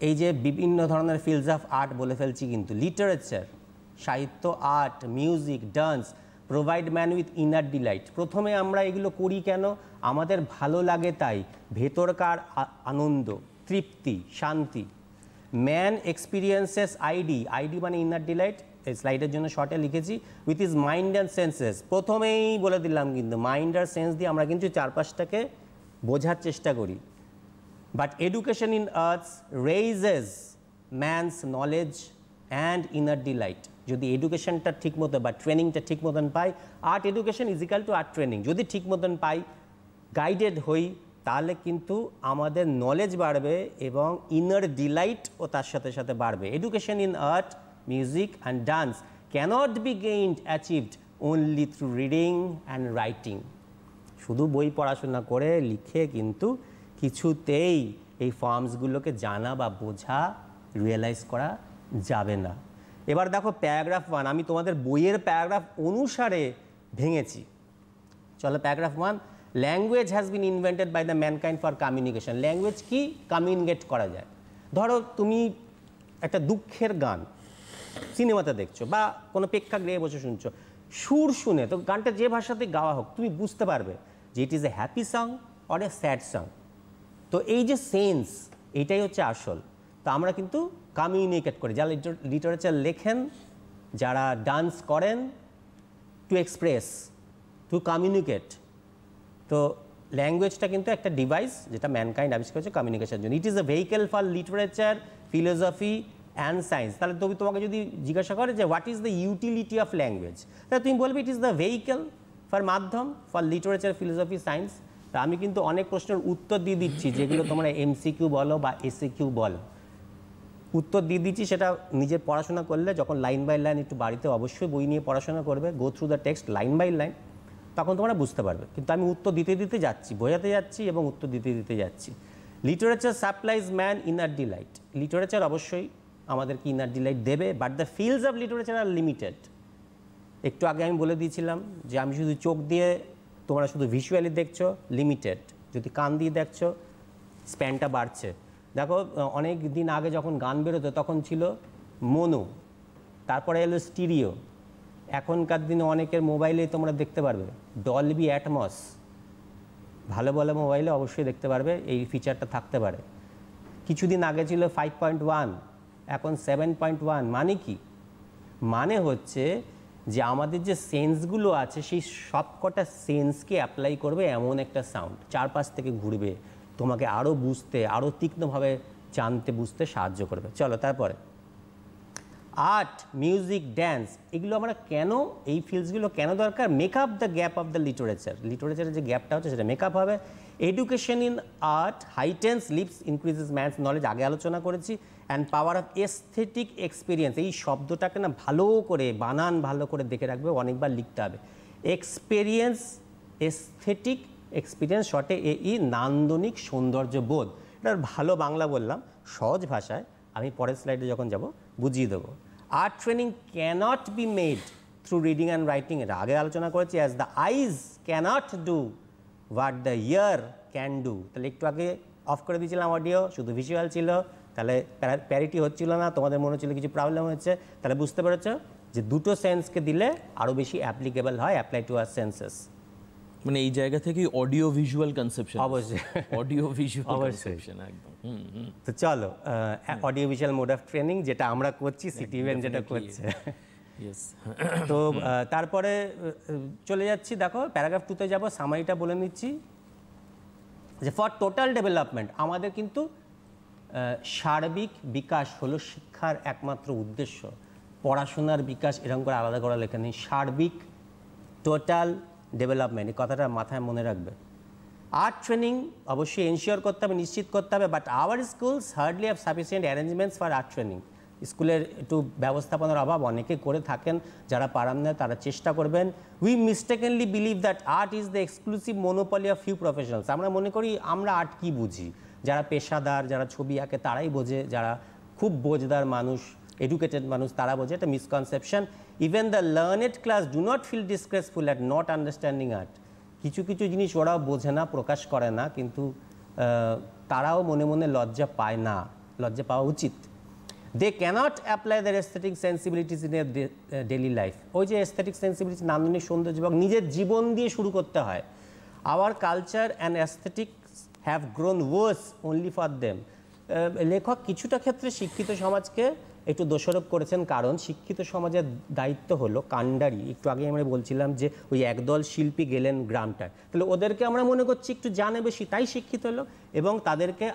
এই যে বিভিন্ন ধরনের ফিল্ডস অফ আর্ট বলে ফেলছি, কিন্তু লিটারেচার, সাহিত্য, art, music, dance provide man with inner delight. প্রথমে আমরা এগুলো করি কেন? আমাদের ভালো লাগে তাই, ভেতরকার আনন্দ, তৃপ্তি, শান্তি। ম্যান এক্সপিরিয়েন্সেস আইডি মানে ইনার ডিলাইট, এই স্লাইডের জন্য শর্টে লিখেছি, with is mind and senses. প্রথমেই বলে দিলাম কিন্তু মাইন্ড আর সেন্স দিয়ে আমরা কিন্তু চারপাশটাকে বোঝার চেষ্টা করি। But education in arts raises man's knowledge and inner delight. যদি এডুকেশনটা ঠিক মতো বা ট্রেনিংটা ঠিক মতন পাই, art education is equal to art training, যদি ঠিক মতন পাই, গাইডেড হই, তাহলে কিন্তু আমাদের নলেজ বাড়বে এবং ইনার ডিলাইটও তার সাথে সাথে বাড়বে। Education in art, music and dance cannot be gained achieved only through reading and writing. শুধু বই পড়াশোনা করে লিখে কিন্তু কিছুতেই এই ফর্মসগুলোকে জানা বা বোঝা, রিয়েলাইজ করা যাবে না। এবার দেখো প্যারাগ্রাফ 1, আমি তোমাদের বইয়ের প্যারাগ্রাফ অনুসারে ভেঙেছি। চলো paragraph 1, language has been invented by the mankind for communication. Language কি? কমিউনিকেট করা যায়। ধরো তুমি একটা দুঃখের গান সিনেমাতে দেখছো বা কোনো প্রেক্ষাগৃহে বসে শুনছো, সুর শুনে তো গানটা যে ভাষাতে গাওয়া হোক তুমি বুঝতে পারবে যে it is a happy song or a sad song. তো এই যে সেন্স, এইটাই হচ্ছে আসল। তো আমরা কিন্তু কমিউনিকেট করি, যারা লিটারেচার লেখেন, যারা ডান্স করেন, টু এক্সপ্রেস, টু কমিউনিকেট। তো ল্যাঙ্গুয়েজটা কিন্তু একটা ডিভাইস যেটা ম্যানকাইন্ড আবিষ্কার করেছে কমিউনিকেশনের জন্য। It is a vehicle for literature, philosophy and science. তাহলে তোমাকে যদি জিজ্ঞাসা করে যে what is the utility of language, তাহলে তুমি বলবে it is the vehicle for মাধ্যম ফর লিটারেচার, ফিলোসফি, সায়েন্স। তা আমি কিন্তু অনেক প্রশ্নের উত্তর দিয়ে দিচ্ছি, যেগুলো তোমরা এমসিকিউ বলো বা এসিকিউ বলো, উত্তর দিয়ে দিচ্ছি। সেটা নিজের পড়াশোনা করলে, যখন লাইন বাই লাইন, একটু বাড়িতে অবশ্যই বই নিয়ে পড়াশোনা করবে, go through the text line by line, তখন তোমরা বুঝতে পারবে। কিন্তু আমি উত্তর দিতে যাচ্ছি, বোঝাতে যাচ্ছি এবং উত্তর দিতে যাচ্ছি। Literature supplies man inner delight. Literature অবশ্যই আমাদেরকে ইনার ডিলাইট দেবে, but the fields of literature are limited. একটু আগে আমি বলে দিয়েছিলাম যে আমি শুধু চোখ দিয়ে, তোমরা শুধু ভিজুয়ালি দেখছো, লিমিটেড। যদি কান দিয়ে দেখছো, স্প্যানটা বাড়ছে। দেখো অনেক দিন আগে যখন গান বেরোতো তখন ছিল মোনো, তারপরে এলো স্টিরিও, এখনকার দিনে অনেকের মোবাইলেই তোমরা দেখতে পারবে ডলবি অ্যাটমস, ভালো ভালো মোবাইলে অবশ্যই দেখতে পারবে এই ফিচারটা থাকতে পারে। কিছুদিন আগে ছিল 5.1, এখন 7.1। মানে কি? মানে হচ্ছে যে আমাদের যে সেন্সগুলো আছে সেই সবকটা সেন্সকে অ্যাপ্লাই করবে এমন একটা সাউন্ড, চারপাশ থেকে ঘুরবে, তোমাকে আরও বুঝতে, আরও তীক্ষ্ণভাবে জানতে বুঝতে সাহায্য করবে। চলো তারপরে আর্ট, মিউজিক, ড্যান্স, এগুলো আমরা কেন, এই ফিল্ডসগুলো কেন দরকার? Make up the gap of the লিটারেচারের যে গ্যাপটা হচ্ছে সেটা মেক আপ হবে। Education in art heightens lives increases man's knowledge, আগে আলোচনা করেছি। And power of aesthetic experience, এই শব্দটাকে না ভালো করে বানান ভালো করে দেখে রাখবে, অনেকবার লিখতে হবে। এক্সপেরিয়েন্স, এস্থেটিক এক্সপিরিয়েন্স, শর্টে নান্দনিক সৌন্দর্য বোধ। এটার ভালো বাংলা বললাম, সহজ ভাষায় আমি পরের স্লাইডে যখন যাব বুঝিয়ে দেবো। Art training cannot be made through reading and writing, এটা আগে আলোচনা করেছি। As the eyes cannot do what the ear can do, তাহলে একটু আগে অফ করে দিয়েছিলাম অডিও, শুধু ভিজুয়াল ছিল, তাহলে প্যারিটি হচ্ছিল না, তোমাদের মনে হচ্ছিল কিছু প্রবলেম হচ্ছে। তাহলে বুঝতে পেরেছ যে দুটো সেন্সকে দিলে আরও বেশি অ্যাপ্লিকেবল হয়, অ্যাপ্লাই টু আর সেন্সেস। মানে এই জায়গা থেকে অডিও ভিজুয়াল কনসেপশন, অবশ্যই অডিও ভিজুয়াল কনসেপশন একদম। তো চলো audio visual mode of training যেটা আমরা করছি, সিটিভেন যেটা করছে। তো তারপরে চলে যাচ্ছি, দেখো প্যারাগ্রাফ 2তে যাবো, সামারিটা বলে নিচ্ছি যে ফর টোটাল ডেভেলপমেন্ট, আমাদের কিন্তু সার্বিক বিকাশ হলো শিক্ষার একমাত্র উদ্দেশ্য। পড়াশোনার বিকাশ এরকম করে আলাদা করা লেখা নেই, সার্বিক টোটাল ডেভেলপমেন্ট, এই কথাটা মাথায় মনে রাখবে। আর্ট ট্রেনিং অবশ্যই এনশিওর করতে হবে, নিশ্চিত করতে হবে, but hour schools hardly have sufficient arrangements for art training. স্কুলের একটু ব্যবস্থাপনার অভাব অনেকে করে থাকেন, যারা পারেন না তারা চেষ্টা করবেন। We mistakenly believe that art is the exclusive monopoly of few professionals. আমরা মনে করি আমরা আর্ট কি বুঝি, যারা পেশাদার, যারা ছবি আঁকে তারাই বোঝে, যারা খুব বোঝদার মানুষ, এডুকেটেড মানুষ তারা বোঝে, এটা misconception. Even the learned class do not feel disgraceful at not understanding art. কিছু কিছু জিনিস ওরাও বোঝে না, প্রকাশ করে না, কিন্তু তারাও মনে মনে লজ্জা পায় না, লজ্জা পাওয়া উচিত। They cannot apply their aesthetic sensibilities in a daily life. ওই যে এস্থেটিক সেন্সিবিলিটি, নান্দনিক সৌন্দর্য নিজের জীবন দিয়ে শুরু করতে হয়। Our culture and aesthetics have grown worse only for them. লেখক কিছুটা ক্ষেত্রে শিক্ষিত সমাজকে একটু দোষারোপ করেছেন, কারণ শিক্ষিত সমাজের দায়িত্ব হলো কাণ্ডারি। একটু আগে আমরা বলছিলাম যে ওই একদল শিল্পী গেলেন গ্রামটায়, তাহলে ওদেরকে আমরা মনে করছি একটু জানে বেশি তাই শিক্ষিত হলো, এবং তাদেরকে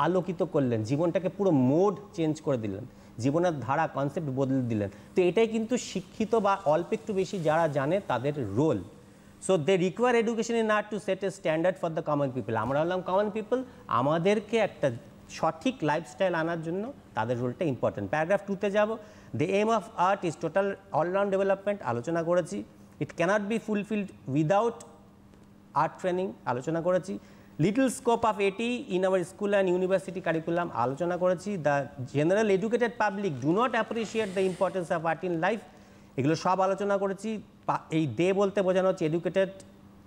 আলোকিত করলেন, জীবনটাকে পুরো মোড চেঞ্জ করে দিলেন, জীবনের ধারা কনসেপ্ট বদলে দিলেন। তো এটাই কিন্তু শিক্ষিত বা অল্প একটু বেশি যারা জানে তাদের role. So they require education in art to set a standard for the common people. আমরা হলাম কমন পিপল, আমাদেরকে একটা সঠিক লাইফস্টাইল আনার জন্য তাদের রোলটা ইম্পর্টেন্ট। প্যারাগ্রাফ 2তে যাব। The aim of art is total all round development, আলোচনা করেছি। It cannot be fulfilled without art training, আলোচনা করেছি। লিটল স্কোপ অফ এটি in our school and university curriculum, আলোচনা করেছি। The general educated public do not appreciate the importance of art in life, এগুলো সব আলোচনা করেছি। এই দে বলতে বোঝানো হচ্ছে এডুকেটেড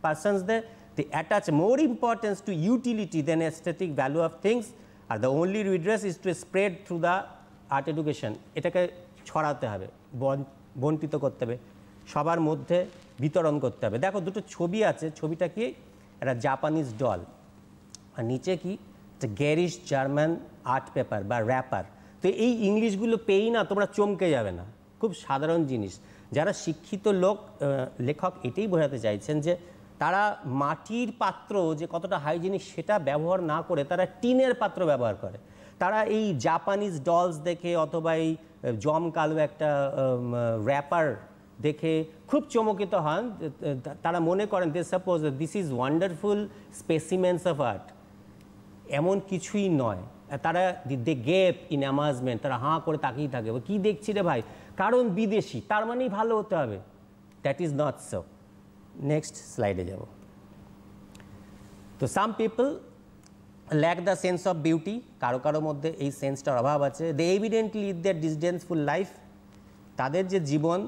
পারসনসদের। They attach more importance to utility than aesthetic value of things, are the only redress is to spread through the art education. এটাকে ছড়াতে হবে, বন্টিত করতে হবে, সবার মধ্যে বিতরণ করতে হবে। দেখো দুটো ছবি আছে, ছবিটা কি? একটা জাপানিজ ডল, আর নিচে কি? একটা গ্যারিশ জার্মান আর্ট পেপার বা র্যাপার। তো এই ইংলিশগুলো পেয়েই না তোমরা চমকে যাবে না, খুব সাধারণ জিনিস। যারা শিক্ষিত লোক, লেখক এটাই বোঝাতে চাইছেন যে তারা মাটির পাত্র যে কতটা হাইজিনিক সেটা ব্যবহার না করে তারা টিনের পাত্র ব্যবহার করে। তারা এই জাপানিজ ডলস দেখে অথবা এই জমকালো একটা র্যাপার দেখে খুব চমকিত হন। তারা মনে করেন they suppose this is wonderful specimens of art, এমন কিছুই নয়। তারা দে গেপ ইন অ্যামাজমেন্ট, তারা হাঁ করে তাকিয়ে থাকে, কী দেখছি রে ভাই, কারণ বিদেশি তার মানেই ভালো হতে হবে। That is not so. Next স্লাইডে যাব। তো some people lack the sense of beauty, কারো কারো মধ্যে এই সেন্সটার অভাব আছে। They evidently lead their disdainful life, তাদের যে জীবন,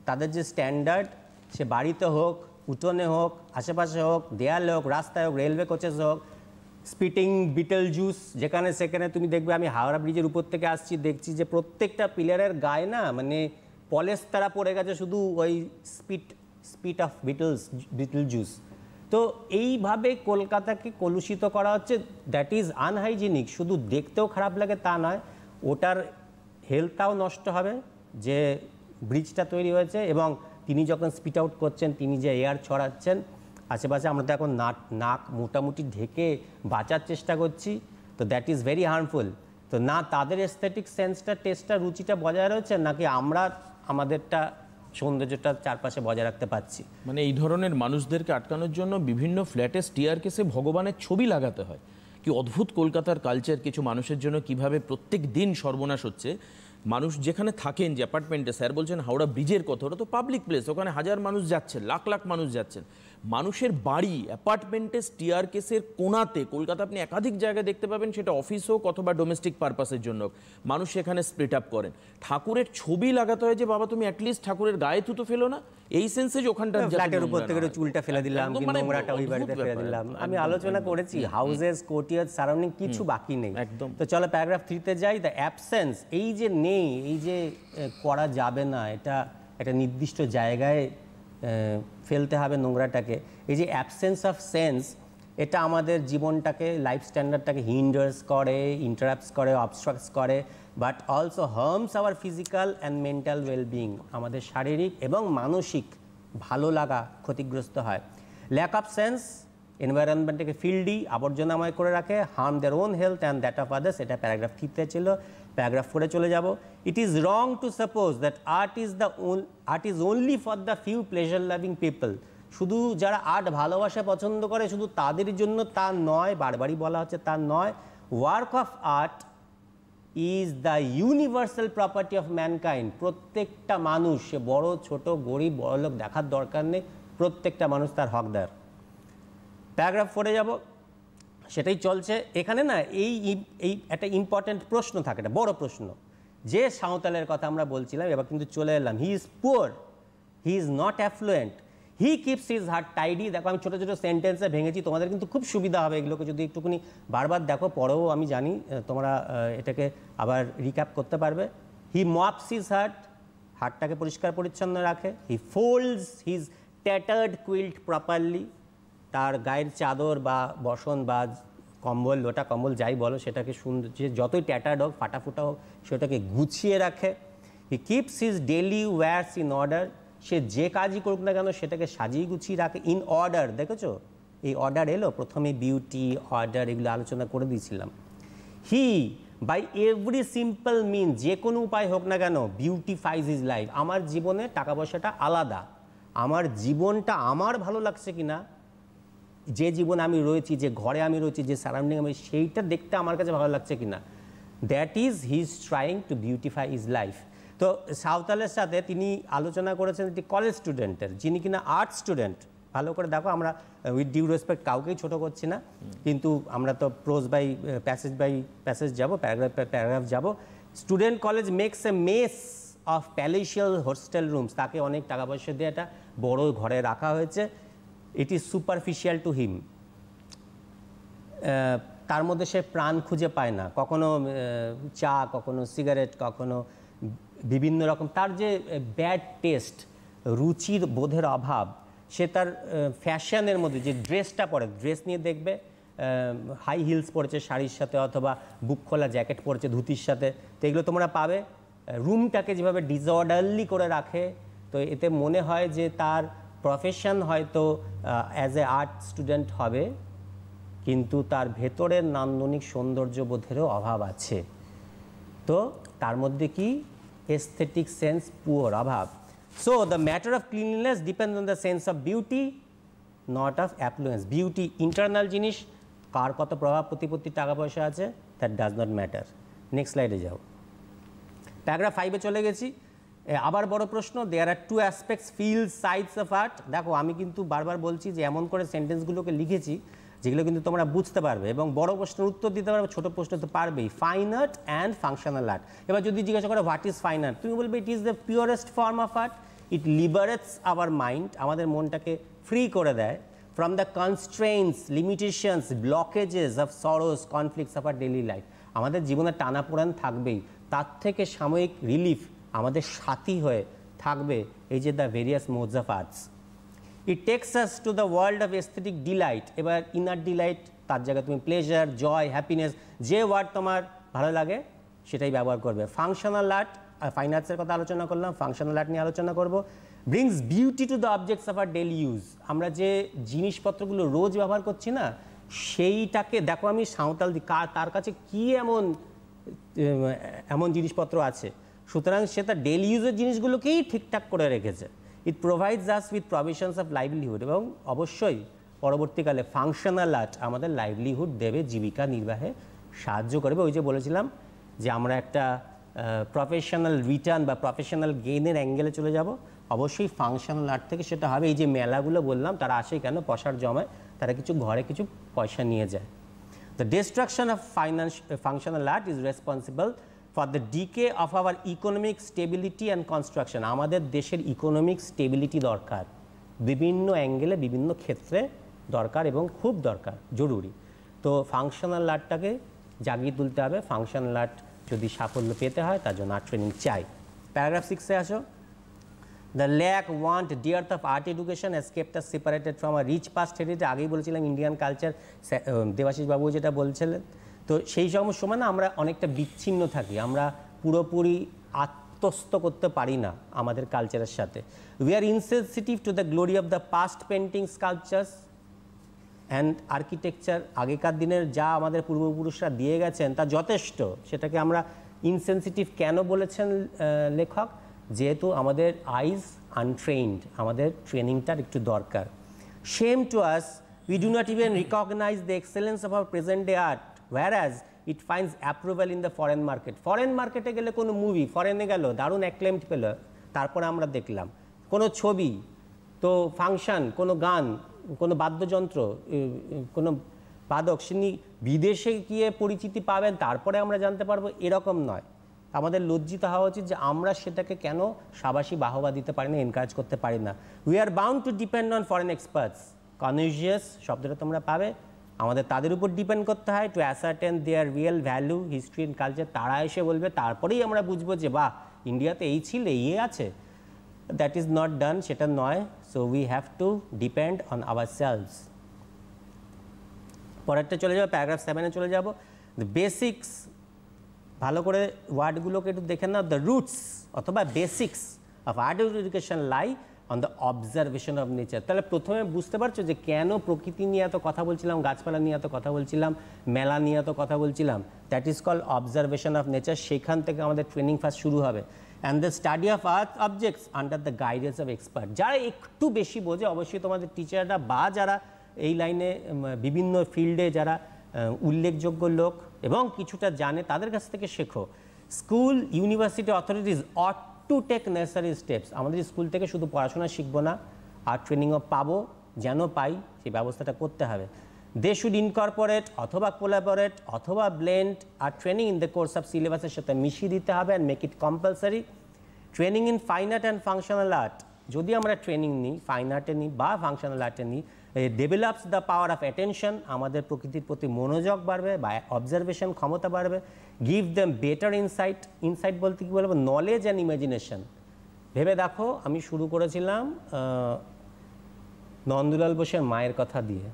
তাদের যে স্ট্যান্ডার্ড, সে বাড়িতে হোক, উঠোনে হোক, আশেপাশে হোক, দেয়ালে হোক, রাস্তায় হোক, রেলওয়ে কোচেস হোক, স্পিটিং বিটেল জুস, যেখানে সেখানে তুমি দেখবে। আমি হাওড়া ব্রিজের উপর থেকে আসছি, দেখছি যে প্রত্যেকটা পিলারের গায়ে না মানে পলেস্তারা পড়ে গেছে শুধু ওই স্পিট অফ বিটল জুস। তো এইভাবে কলকাতাকে কলুষিত করা হচ্ছে, দ্যাট ইজ আনহাইজিনিক। শুধু দেখতেও খারাপ লাগে তা নয়, ওটার হেলথটাও নষ্ট হবে যে ব্রিজটা তৈরি হয়েছে, এবং তিনি যখন স্পিট আউট করছেন, তিনি যে এয়ার ছড়াচ্ছেন আশেপাশে, আমরা তো এখন নাক মোটামুটি ঢেকে বাঁচার চেষ্টা করছি, তো দ্যাট ইজ ভেরি হার্মফুল। তো না তাদের এস্থেটিক সেন্সটা, টেস্টটা, রুচিটা বজায় রয়েছে, নাকি আমরা আমাদেরটা সৌন্দর্যটা চারপাশে বজায় রাখতে পারছি। মানে এই ধরনের মানুষদেরকে আটকানোর জন্য বিভিন্ন ফ্ল্যাটে স্টিয়ার কেসে ভগবানের ছবি লাগাতে হয়। কি অদ্ভুত কলকাতার কালচার, কিছু মানুষের জন্য কিভাবে প্রত্যেক দিন সর্বনাশ হচ্ছে। মানুষ যেখানে থাকেন, যে অ্যাপার্টমেন্টে, স্যার বলছেন হাওড়া ব্রিজের কথা, ওটা তো পাবলিক প্লেস, ওখানে হাজার মানুষ যাচ্ছেন, লাখ লাখ মানুষ যাচ্ছেন। মানুষের বাড়ি, অ্যাপার্টমেন্টে স্টিয়ার কেসের কোণাতে, কলকাতা আপনি একাধিক জায়গায় দেখতে পাবেন, সেটা অফিস হোক অথবা ডোমেস্টিক পারপাসের জন্য, মানুষ সেখানে স্প্লিট আপ করেন। ঠাকুরের ছবি লাগাতে হয় যে বাবা তুমি অ্যাটলিস্ট ঠাকুরের গায়ে থুতো ফেলো না, এই সেন্সে যে ওখানটা ফ্ল্যাটের উপর থেকে চুলটা ফেলে দিলাম, নোংরাটা ওই বাড়িতে ফেলে দিলাম। আমি আলোচনা করেছি হাউসেস, কোর্টিয়ার্স, সারাউন্ডিং কিছু বাকি নেই একদম। তো চলো প্যারাগ্রাফ 3-তে যাই। দ্য অ্যাবসেন্স, এই যে নেই, এই যে করা যাবে না, এটা একটা নির্দিষ্ট জায়গায় ফেলতে হবে নোংরাটাকে, এই যে অ্যাবসেন্স অফ সেন্স, এটা আমাদের জীবনটাকে, লাইফ স্ট্যান্ডার্ডটাকে হিন্ডার্স করে, ইন্টারাপ্টস করে, অবস্ট্রাক্টস করে, but also harms our physical and mental wellbeing. আমাদের শারীরিক এবং মানসিক ভালো লাগা ক্ষতিগ্রস্ত হয়। ল্যাক অফ সেন্স এনভায়রনমেন্টটাকে ফিল্ডি, আবর্জনাময় করে রাখে, harm their own health and that of others. এটা প্যারাগ্রাফ 3-তে ছিল। প্যারাগ্রাফ 4-এ চলে যাব। It is wrong to suppose that art is only for the few pleasure loving people. শুধু যারা আর্ট ভালোবাসা পছন্দ করে শুধু তাদের জন্য তা নয়, বারবারই বলা হচ্ছে তা নয়। Work of art is the universal property of mankind. প্রত্যেকটা মানুষ, সে বড় ছোট গরিব বড়লোক দেখার দরকার নেই, প্রত্যেকটা মানুষ তার হকদার। প্যারাগ্রাফ 4-এ যাব, সেটাই চলছে এখানে না। এই একটা ইম্পর্ট্যান্ট প্রশ্ন থাকে, একটা বড় প্রশ্ন, যে সাঁওতালের কথা আমরা বলছিলাম, এবার কিন্তু চলে এলাম। He is poor, he is not effluent, he keeps his heart tidy. দেখো আমি ছোটো ছোটো সেন্টেন্সে ভেঙেছি, তোমাদের কিন্তু খুব সুবিধা হবে এগুলোকে যদি একটুখানি বারবার দেখো, পরেও আমি জানি তোমরা এটাকে আবার রিক্যাপ করতে পারবে। হি মপস হিজ হার্টটাকে পরিষ্কার পরিচ্ছন্ন রাখে। He folds his tattered quilt properly, তার গায়ের চাদর বা বসন বা কম্বল, লোটা কম্বল যাই বলো, সেটাকে সুন্দর, যে যতই ট্যাটার্ড হোক, ফাটাফুটা হোক, সেটাকে গুছিয়ে রাখে। He keeps his daily wears in order, সে যে কাজই করুক না কেন সেটাকে সাজিয়ে গুছিয়ে রাখে। ইন অর্ডার, দেখেছো এই অর্ডার এলো, প্রথমে বিউটি, অর্ডার, এগুলো আলোচনা করে দিয়েছিলাম। হি বাই এভরি সিম্পল মিন, যে কোনো উপায় হোক না কেন, বিউটিফাইজ হিজ লাইফ। আমার জীবনে টাকা পয়সাটা আলাদা, আমার জীবনটা আমার ভালো লাগছে কিনা, যে জীবনে আমি রয়েছি, যে ঘরে আমি রয়েছি, যে সারাউন্ডিং আমি, সেইটা দেখতে আমার কাছে ভালো লাগছে কিনা, that is he is trying to beautify his life. তো সাঁওতালের সাথে তিনি আলোচনা করেছেন একটি কলেজ স্টুডেন্টের, যিনি কিনা আর্ট স্টুডেন্ট। ভালো করে দেখো, আমরা উইথ ডিউ রেসপেক্ট কাউকেই ছোটো করছি না, কিন্তু আমরা তো প্রোজ বাই প্যাসেজ যাব, প্যারাগ্রাফ যাব। Student college makes a mess of palatial hostel rooms, তাকে অনেক টাকা পয়সা দিয়ে একটা বড় ঘরে রাখা হয়েছে। It is superficial to him, তার মধ্যে সে প্রাণ খুঁজে পায় না, কখনো চা, কখনো সিগারেট, কখনো বিভিন্ন রকম, তার যে ব্যাড টেস্ট, রুচির বোধের অভাব, সে তার ফ্যাশনের মধ্যে যে ড্রেসটা পরে, ড্রেস নিয়ে দেখবে হাই হিলস পরেছে শাড়ির সাথে, অথবা বুক খোলা জ্যাকেট পরেছে ধুতির সাথে, তো এগুলো তোমরা পাবে। রুমটাকে যেভাবে ডিসঅর্ডারলি করে রাখে, তো এতে মনে হয় যে তার প্রফেশন হয়তো অ্যাজ এ আর্ট স্টুডেন্ট হবে, কিন্তু তার ভেতরের নান্দনিক সৌন্দর্যবোধেরও অভাব আছে। তো তার মধ্যে কি এস্থেটিক সেন্স পুয়ার, অভাব। So the matter of cleanliness depends on the sense of beauty, not of affluence. Beauty internal জিনিস, কার কত প্রভাব প্রতিপত্তি টাকা পয়সা আছে, that does not matter. Next স্লাইডে যাও। প্যারাগ্রাফ 5-এ চলে গেছি। আবার বড় প্রশ্ন, there are two aspects, field, sides of art. দেখো আমি কিন্তু বারবার বলছি যে এমন করে সেন্টেন্সগুলোকে লিখেছি যেগুলো কিন্তু তোমরা বুঝতে পারবে এবং বড় প্রশ্নের উত্তর দিতে পারবে, ছোটো প্রশ্ন তো পারবেই। Fine art and functional art. এবার যদি জিজ্ঞাসা করো হোয়াট ইজ ফাইন আর্ট, তুমি বলবে it is the purest form of art, it liberates our mind, আমাদের মনটাকে ফ্রি করে দেয় from the constraints, limitations, blockages of sorrows, conflicts of our daily life. আমাদের জীবনে টানাপোড়েন থাকবেই, তার থেকে সাময়িক রিলিফ আমাদের সাথী হয়ে থাকবে এই যে the various modes of arts. It takes us to the world of aesthetic delight. এবার ইনার ডিলাইট, তার জায়গায় তুমি প্লেজার, জয়, হ্যাপিনেস, যে ওয়ার্ড তোমার ভালো লাগে সেটাই ব্যবহার করবে। ফাংশনাল আর্ট, ফাইন আর্টসের কথা আলোচনা করলাম, ফাংশনাল আর্ট নিয়ে আলোচনা করব। Brings beauty to the objects of our daily use. আমরা যে জিনিসপত্রগুলো রোজ ব্যবহার করছি না, সেইটাকে দেখো আমি সাঁওতাল দিই, তার কাছে কী এমন জিনিসপত্র আছে, সুতরাং সে তার ডেইলি ইউজের জিনিসগুলোকেই ঠিকঠাক করে রেখেছে। ইট provides us with provisions of livelihood. এবং অবশ্যই পরবর্তীকালে ফাংশনাল আর্ট আমাদের লাইভলিহুড দেবে, জীবিকা নির্বাহে সাহায্য করবে। ওই যে বলেছিলাম যে আমরা একটা প্রফেশনাল রিটার্ন বা প্রফেশনাল গেইনের অ্যাঙ্গেলে চলে যাব, অবশ্যই ফাংশনাল আর্ট থেকে সেটা হবে। এই যে মেলাগুলো বললাম, তারা আসে কেন? পয়সার জমায়, তারা কিছু ঘরে কিছু পয়সা নিয়ে যায়। The destruction of functional art is responsible for the decay of our economic stability and construction. আমাদের দেশের ইকোনমিক স্টেবিলিটি দরকার, বিভিন্ন অ্যাঙ্গেলে বিভিন্ন ক্ষেত্রে দরকার এবং খুব দরকার, জরুরি। তো ফাংশনাল আর্টটাকে জাগিয়ে তুলতে হবে। ফাংশনাল আর্ট যদি সাফল্য পেতে হয় তার জন্য আর্ট ট্রেনিং চাই। প্যারাগ্রাফ 6-এ আসো। The lack, want, dearth of art education has kept us separated from a rich past heritage. আগেই বলেছিলাম ইন্ডিয়ান কালচার, দেবাশিস বাবু যেটা বলছিলেন। তো সেই সময় না আমরা অনেকটা বিচ্ছিন্ন থাকি, আমরা পুরোপুরি আত্মস্থ করতে পারি না আমাদের কালচারের সাথে। We are insensitive to the glory of the past painting, sculptures and architecture. আগেকার দিনের যা আমাদের পূর্বপুরুষরা দিয়ে গেছেন তা যথেষ্ট, সেটাকে আমরা ইনসেনসিটিভ কেন বলেছেন লেখক? যেহেতু আমাদের আইজ আনট্রেইনড, আমাদের ট্রেনিংটার একটু দরকার। Shame to us, we do not even recognize the excellence of our present day art, whereas it finds approval in the foreign market. Foreign মার্কেটে গেলে কোনো মুভি ফরেনে গেল, দারুণ অ্যাক্লেমড পেল, তারপরে আমরা দেখলাম কোনো ছবি, তো ফাংশন, কোনো গান, কোনো বাদ্যযন্ত্র, কোনো বাদক, তিনি বিদেশে গিয়ে পরিচিতি পাবেন, তারপরে আমরা জানতে পারবো, এরকম নয়। আমাদের লজ্জিত হওয়া উচিত যে আমরা সেটাকে কেন সাবাসী বাহবা দিতে পারি না, এনকারেজ করতে পারি না। We are bound to depend on foreign experts. Connoisseurs শব্দটা তোমরা পাবে, আমাদের তাদের উপর ডিপেন্ড করতে হয়। To ascertain their real value, history and culture. তারা এসে বলবে, তারপরেই আমরা বুঝবো যে বাহ, ইন্ডিয়াতে এই ছিল, এই আছে। দ্যাট ইজ নট ডান, সেটা নয়। So we have to depend on ourselves. পরেরটা চলে যাবো, প্যারাগ্রাফ 7-এ চলে যাব। দ্য বেসিক্স, ভালো করে ওয়ার্ডগুলোকে একটু দেখে নাও। দ্য রুটস অথবা basics of art education lie on the observation of nature. তাহলে প্রথমে বুঝতে পারছো যে কেন প্রকৃতি নিয়ে এত কথা বলছিলাম, গাছপালা নিয়ে এত কথা বলছিলাম, মেলা নিয়ে এত কথা বলছিলাম। That is called observation of nature. সেখান থেকে আমাদের ট্রেনিং ফার্স্ট শুরু হবে। And the study of art objects under the guidance of expert. যারা একটু বেশি বোঝে, অবশ্যই তোমাদের টিচাররা বা যারা এই লাইনে বিভিন্ন ফিল্ডে যারা উল্লেখযোগ্য লোক এবং কিছুটা জানে, তাদের কাছ থেকে শেখো। School, university authorities ought to take necessary steps. আমাদের স্কুল থেকে শুধু পড়াশোনা শিখবো না, আর ট্রেনিংও পাবো, যেন পাই সেই ব্যবস্থাটা করতে হবে। দে শুড ইনকর্পোরেট অথবা কোলাবোরেট অথবা blend our training in the course of সিলেবাসের সাথে মিশিয়ে দিতে হবে and make it compulsory. Training in fine art and functional art, যদি আমরা ট্রেনিং নিই, ফাইন আর্টে নিই বা ফাংশনাল আর্টে নিই, develops the power of attention. আমাদের প্রকৃতির প্রতি মনোযোগ বাড়বে বা অবজারভেশন ক্ষমতা বাড়বে। Give them better insight. Insight বলতে কী বলবো? Knowledge and imagination. ভেবে দেখো, আমি শুরু করেছিলাম নন্দলাল বোসের মায়ের কথা দিয়ে।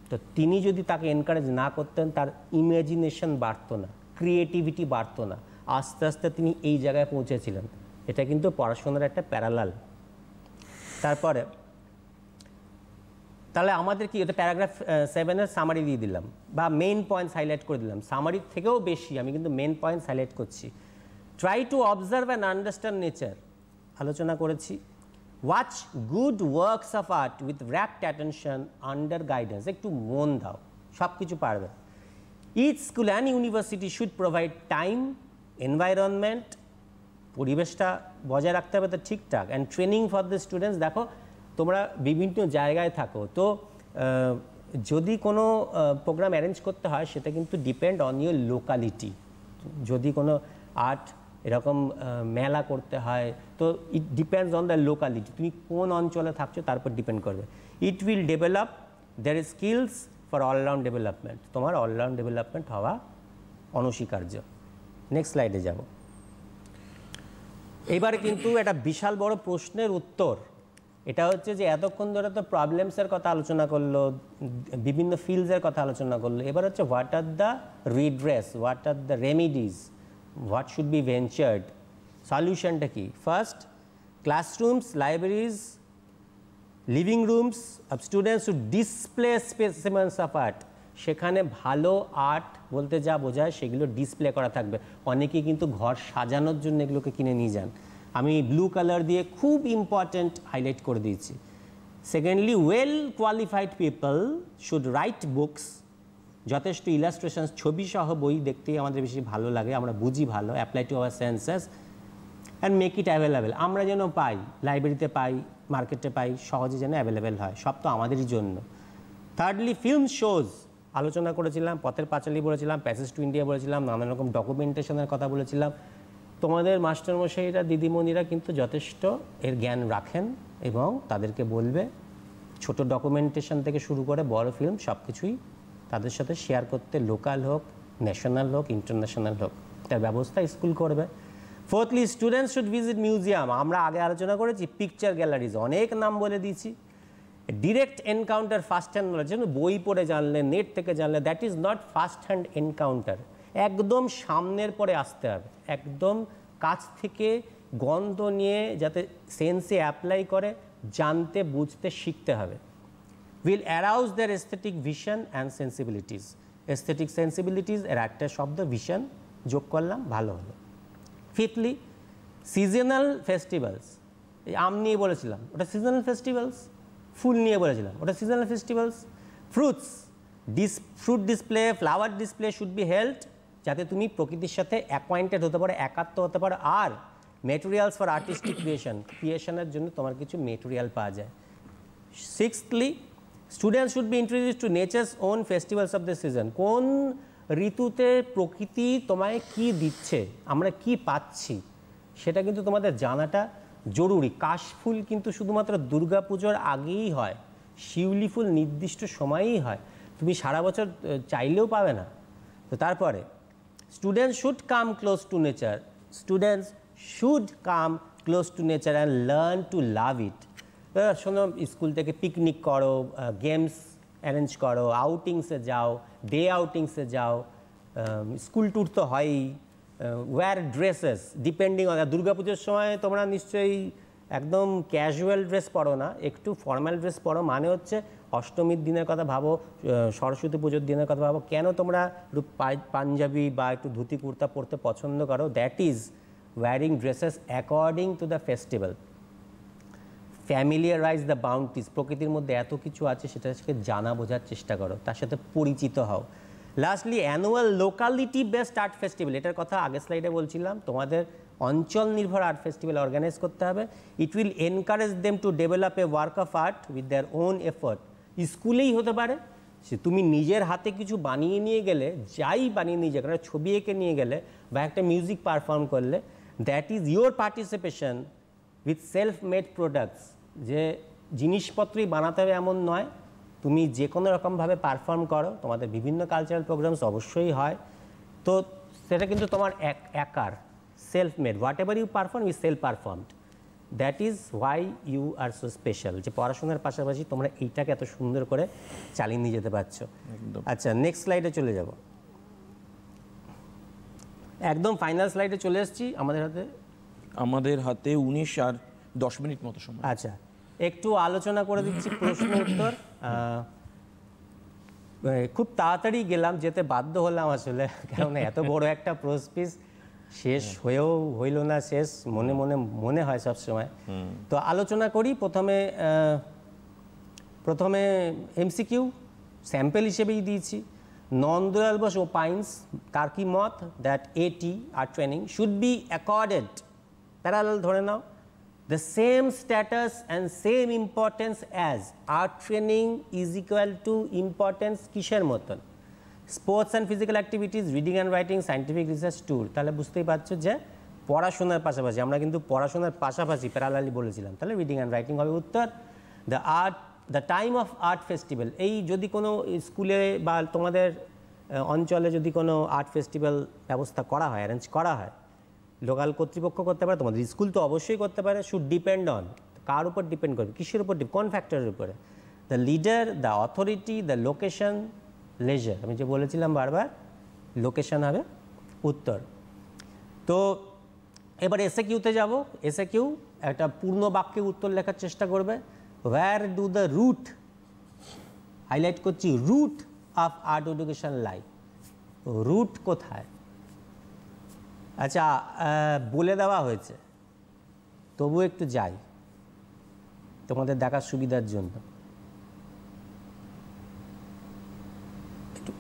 তো তিনি যদি তাকে এনকারেজ না করতেন, তার ইমাজিনেশন বাড়তো না, ক্রিয়েটিভিটি বাড়তো না। আস্তে আস্তে তিনি এই জায়গায় পৌঁছেছিলেন। এটা কিন্তু পড়াশোনার একটা প্যারালাল। তারপরে তাহলে আমাদের কি, এটা প্যারাগ্রাফ 7-এর সামারি দিয়ে দিলাম বা মেইন পয়েন্টস হাইলাইট করে দিলাম। সামারির থেকেও বেশি আমি কিন্তু মেইন পয়েন্টস হাইলাইট করছি। Try to observe and understand nature, আলোচনা করেছি। Watch good works of art with rapt attention under guidance. একটু মন দাও, সব কিছু পারবে। Each school and university should provide time, environment, পরিবেশটা বজায় রাখতে হবে তো ঠিকঠাক, and training for the students. দেখো তোমরা বিভিন্ন জায়গায় থাকো, তো যদি কোনো প্রোগ্রাম অ্যারেঞ্জ করতে হয় সেটা কিন্তু ডিপেন্ড অন ইউর লোকালিটি। যদি কোনো আর্ট এরকম মেলা করতে হয় তো it depends on the locality, তুমি কোন অঞ্চলে থাকছো তার উপর ডিপেন্ড করবে। It will develop there skills for all-round development. তোমার অলরাউন্ড ডেভেলপমেন্ট হওয়া অনস্বীকার্য। নেক্সট স্লাইডে যাব। এবারে কিন্তু একটা বিশাল বড় প্রশ্নের উত্তর, এটা হচ্ছে যে এতক্ষণ ধরে তো প্রবলেমসের কথা আলোচনা করলো, বিভিন্ন ফিল্ডসের কথা আলোচনা করলো, এবার হচ্ছে what are the redress, what are the remedies, what should be ventured, সলিউশনটা কি? First, classrooms, libraries, living rooms of students to display specimens of art, সেখানে ভালো আর্ট বলতে যা বোঝায় সেগুলো ডিসপ্লে করা থাকবে। অনেকেই কিন্তু ঘর সাজানোর জন্য এগুলোকে কিনে নিয়ে যান, আমি ব্লু কালার দিয়ে খুব ইম্পর্ট্যান্ট হাইলাইট করে দিয়েছি। Secondly, well qualified people should write books, যথেষ্ট ইলাস্ট্রেশনস, ছবি সহ বই দেখতেই আমাদের বেশি ভালো লাগে, আমরা বুঝি ভালো, apply to our senses and make it available, আমরা যেন পাই, লাইব্রেরিতে পাই, মার্কেটে পাই, সহজে যেন অ্যাভেলেবেল হয়, সব তো আমাদেরই জন্য। থার্ডলি, ফিল্ম শোজ আলোচনা করেছিলাম, পথের পাঁচালী বলেছিলাম, প্যাসেজ টু ইন্ডিয়া বলেছিলাম, নানান রকম ডকুমেন্টেশনের কথা বলেছিলাম। তোমাদের মাস্টারমশাইরা, দিদিমণিরা কিন্তু যথেষ্ট এর জ্ঞান রাখেন এবং তাদেরকে বলবে ছোট ডকুমেন্টেশন থেকে শুরু করে বড় ফিল্ম সব কিছুই তাদের সাথে শেয়ার করতে, লোকাল হোক, ন্যাশনাল হোক, ইন্টারন্যাশনাল হোক, তার ব্যবস্থা স্কুল করবে। Fourthly, students should visit museum, আমরা আগে আলোচনা করেছি, পিকচার গ্যালারিজ, অনেক নাম বলে দিয়েছি। Direct encounter, first hand knowledge, যেন বই পড়ে জানলে, নেট থেকে জানলে, that is not first hand encounter, একদম সামনের পরে আসতে হবে, একদম কাছ থেকে গন্ধ নিয়ে যাতে সেন্সে অ্যাপ্লাই করে জানতে বুঝতে শিখতে হবে। Will arouse their aesthetic vision and sensibilities, aesthetic sensibilities এর একটা শব্দ ভিশন যোগ করলাম, ভালো হলো। ফিফথলি, সিজনাল ফেস্টিভ্যালস, এই আম নিয়ে বলেছিলাম, ওটা সিজনাল ফেস্টিভ্যালস, ফুল নিয়ে বলেছিলাম, ওটা seasonal festivals. Fruits, fruit display, flower display should be held, যাতে তুমি প্রকৃতির সাথে অ্যাকোয়াইন্টেড হতে পারো, একাত্ম হতে পারো। আর মেটেরিয়ালস ফর আর্টিস্টিক ক্রিয়েশনের জন্য তোমার কিছু মেটেরিয়াল পাওয়া যায়। Sixthly, students should be introduce to nature's own festivals of the season, কোন ঋতুতে প্রকৃতি তোমায় কি দিচ্ছে, আমরা কি পাচ্ছি, সেটা কিন্তু তোমাদের জানাটা জরুরি। কাশফুল কিন্তু শুধুমাত্র দুর্গাপুজোর আগেই হয়, শিউলি ফুল নির্দিষ্ট সময়েই হয়, তুমি সারা বছর চাইলেও পাবে না। তো তারপরে, students should come close to nature, students should come close to nature and learn to love it. শোনো, স্কুল থেকে পিকনিক করো, গেমস অ্যারেঞ্জ করো, আউটিংসে যাও, ডে আউটিংসে যাও, স্কুল ট্যুর তো হয়ই। ওয়্যার ড্রেসেস ডিপেন্ডিং অন, দুর্গাপুজোর সময় তোমরা নিশ্চয়ই একদম ক্যাজুয়াল ড্রেস পরো না, একটু ফর্মাল ড্রেস পরো, মানে হচ্ছে অষ্টমীর দিনের কথা ভাবো, সরস্বতী পুজোর দিনের কথা ভাবো, কেন তোমরা একটু পাঞ্জাবি বা একটু ধুতি কুর্তা পরতে পছন্দ করো, that is wearing dresses according to the festival. Familiarize the bounties, প্রকৃতির মধ্যে এত কিছু আছে সেটাকে জানা বোঝার চেষ্টা করো, তার সাথে পরিচিত হও। Lastly, annual locality based art festival, এটার কথা আগের স্লাইডে বলছিলাম, তোমাদের অঞ্চল নির্ভর আর্ট ফেস্টিভ্যাল অর্গানাইজ করতে হবে। It will encourage them to develop a work of art with their own effort. স্কুলেই হতে পারে, সে তুমি নিজের হাতে কিছু বানিয়ে নিয়ে গেলে, যাই বানিয়ে নিয়ে যাবে, ছবি এঁকে নিয়ে গেলে বা একটা মিউজিক পারফর্ম করলে, that is your participation with self made products. যে জিনিসপত্রই বানাতে হবে এমন নয়, তুমি যে কোনো রকমভাবে পারফর্ম করো, তোমাদের বিভিন্ন কালচারাল প্রোগ্রামস অবশ্যই হয়, তো সেটা কিন্তু তোমার একার self made, whatever you perform is self performed, that is why you are so special, যে পড়াশোনার পাশাপাশি তোমরা এইটাকে এত সুন্দর করে চালিয়ে নিয়ে যেতে পারছো। আচ্ছা, নেক্সট স্লাইডে চলে যাব, একদম ফাইনাল স্লাইডে চলে এসেছি। আমাদের হাতে 19 আর 10 মিনিট মতো সময়। আচ্ছা, একটু আলোচনা করে দিচ্ছি প্রশ্ন উত্তর। খুব তাড়াতাড়ি গেলাম, যেতে বাধ্য হলাম আসলে, কেননা এত বড় একটা প্রোসপিস শেষ হয়েও হইল না শেষ, মনে হয় সবসময়। তো আলোচনা করি। প্রথমে এমসিকিউ স্যাম্পল হিসেবেই দিয়েছি। নন্দলাল বোস ওপাইন্স, তার কি মত, দ্যাট এটি art training should be অ্যাকর্ডেড, parallel ধরে নাও, the same status and same importance as art training is equal to importance কিসের মতন, sports and physical activities, reading and writing, scientific research tour. তাহলে বুঝতেই পারছো যে পড়াশোনার পাশাপাশি, আমরা কিন্তু পড়াশোনার পাশাপাশি প্যারালালি বলেছিলাম, তাহলে রিডিং অ্যান্ড রাইটিং হবে উত্তর। The time of art festival, এই যদি কোনো স্কুলে বা তোমাদের অঞ্চলে যদি কোনো আর্ট ফেস্টিভ্যাল ব্যবস্থা করা হয়, অ্যারেঞ্জ করা হয়, লোকাল কর্তৃপক্ষ করতে পারে, তোমাদের স্কুল তো অবশ্যই করতে পারে। শুড ডিপেন্ড অন, কার উপর ডিপেন্ড করবে, কিসের উপর, কোন ফ্যাক্টরের উপরে? The leader, the authority, the location, leisure. আমি যে বলেছিলাম বারবার, লোকেশন হবে উত্তর। তো এবার এসে কিউতে যাব। এসে কিউ একটা পূর্ণ বাক্যে উত্তর লেখার চেষ্টা করবে। Where do the root, highlight করছি, root of art education lie. Root কোথায়? আচ্ছা, বলে দেওয়া হয়েছে, তবু একটু যাই তোমাদের দেখার সুবিধার জন্য।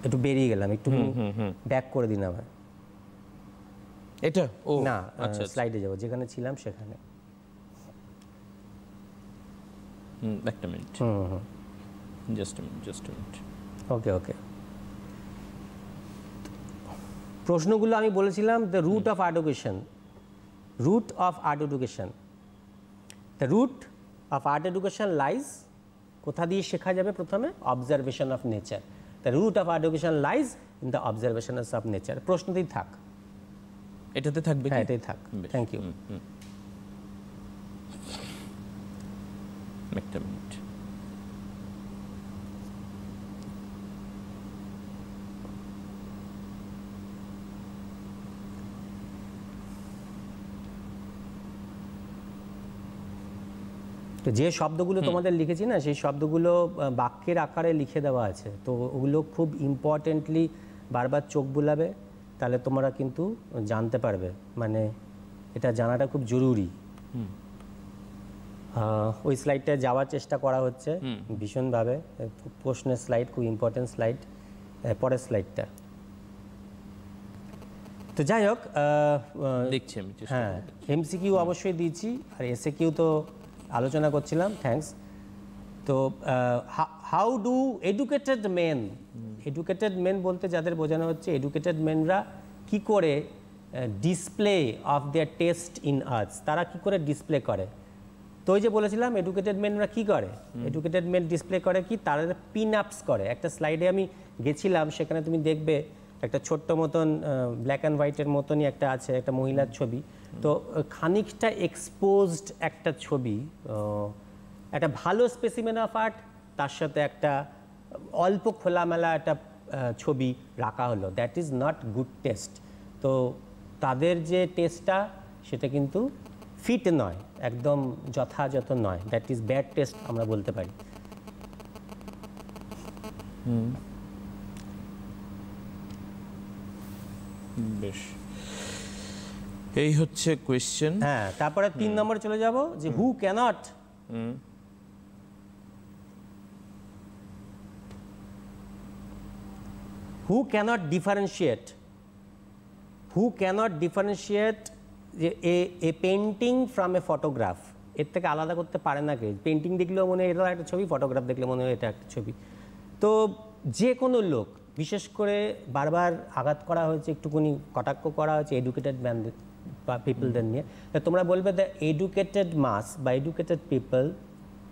একটু বেরিয়ে গেলাম, একটু ব্যাক করে দিন আমার। এটা ও না, আচ্ছা স্লাইডে যাব, যেখানে ছিলাম সেখানে। একটা minute, just a minute. Okay okay. প্রশ্নগুলো আমি বলেছিলাম, the root of art education, root of art education, the root of art education lies, কোথা দিয়ে শেখা যাবে? প্রথমে observation of nature. The root of art education lies in the observation of nature. প্রশ্নতেই থাক, এটাতে থাকবে। হ্যাঁ এটাই থাক। Thank you. একটা মিনিট। তো যে শব্দগুলো তোমাদের লিখেছি না, সেই শব্দগুলো বাক্যের আকারে লিখে দেওয়া আছে। তো ওগুলো খুব ইম্পর্টেন্টলি বারবার চোখ বুলাবে, তাহলে তোমরা কিন্তু জানতে পারবে। মানে এটা জানাটা খুব জরুরি। ওই স্লাইডটা যাওয়ার চেষ্টা করা হচ্ছে ভীষণভাবে। প্রশ্নের স্লাইড, খুব ইম্পর্টেন্ট স্লাইড। পরের স্লাইডটা। তো যাই হোক, দেখছি আমি। হ্যাঁ, এমসিকিউ অবশ্যই দিয়েছি, আর এসে কিউ তো আলোচনা করছিলাম। থ্যাঙ্কস। তো how do educated men, educated men বলতে যাদের বোঝানো হচ্ছে, এডুকেটেড মেনরা কি করে display of their taste in arts, তারা কি করে ডিসপ্লে করে? তো ওই যে বলেছিলাম, এডুকেটেড মেনরা কি করে? এডুকেটেড মেন ডিসপ্লে করে কি, তারা পিন আপস করে। একটা স্লাইডে আমি গেছিলাম, সেখানে তুমি দেখবে একটা ছোট্ট মতন ব্ল্যাক অ্যান্ড হোয়াইটের মতনই একটা আছে, একটা মহিলার ছবি। তো খানিকটা এক্সপোজড একটা ছবি, একটা ভালো স্পেসিমেন অফ আর্ট, তার সাথে একটা অল্প খোলামেলা একটা ছবি রাখা হলো। That is not good test. তো তাদের যে টেস্টটা, সেটা কিন্তু ফিট নয়, একদম যথাযথ নয়। দ্যাট ইজ ব্যাড টেস্ট আমরা বলতে পারি। বেশ, এই হচ্ছে কোয়েশ্চেন। হ্যাঁ, তারপরে 3 নম্বরে চলে যাব, যে হু cannot, who cannot differentiate, who cannot differentiate a painting from a photograph, এর থেকে আলাদা করতে পারে না কে? পেন্টিং দেখলেও মনে হয় এটা একটা ছবি, ফটোগ্রাফ দেখলে মনে হয় এটা একটা ছবি। তো যে কোনো লোক, বিশেষ করে বারবার আঘাত করা হয়েছে, একটুখানি কটাক্ষ করা হয়েছে এডুকেটেড ম্যানদের বা পিপলদের নিয়ে। তোমরা বলবে দ্য এডুকেটেড মাস বা educated people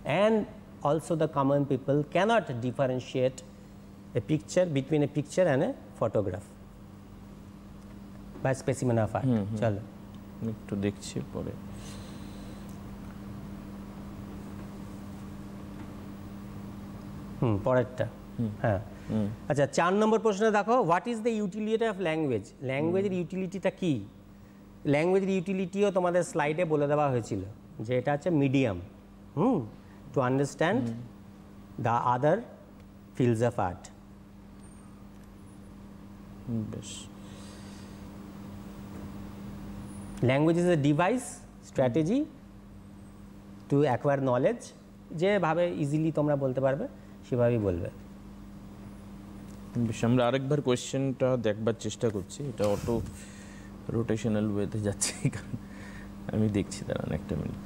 and also the common people cannot differentiate a picture between a picture and a photograph by specimen of art. চলো একটু দেখছি পরে। পরেরটা। হ্যাঁ, আচ্ছা, 4 নম্বর প্রশ্নে দেখো, what is the utility of language? ল্যাঙ্গুয়েজের ইউটিলিটিটা কি? ল্যাঙ্গুয়েজের ইউটিলিটিও তোমাদের স্লাইডে বলে দেওয়া হয়েছিল, যে এটা হচ্ছে medium to understand the other fields of art. বেশ, language is a device, strategy to acquire knowledge. যেভাবে ইজিলি তোমরা বলতে পারবে সেভাবেই বলবে। বেশ, আমরা আরেকবার কোয়েশ্চেনটা দেখবার চেষ্টা করছি। এটা অটো রোটেশনাল ওয়েতে যাচ্ছে, আমি দেখছি, দাঁড়ান একটা মিনিট।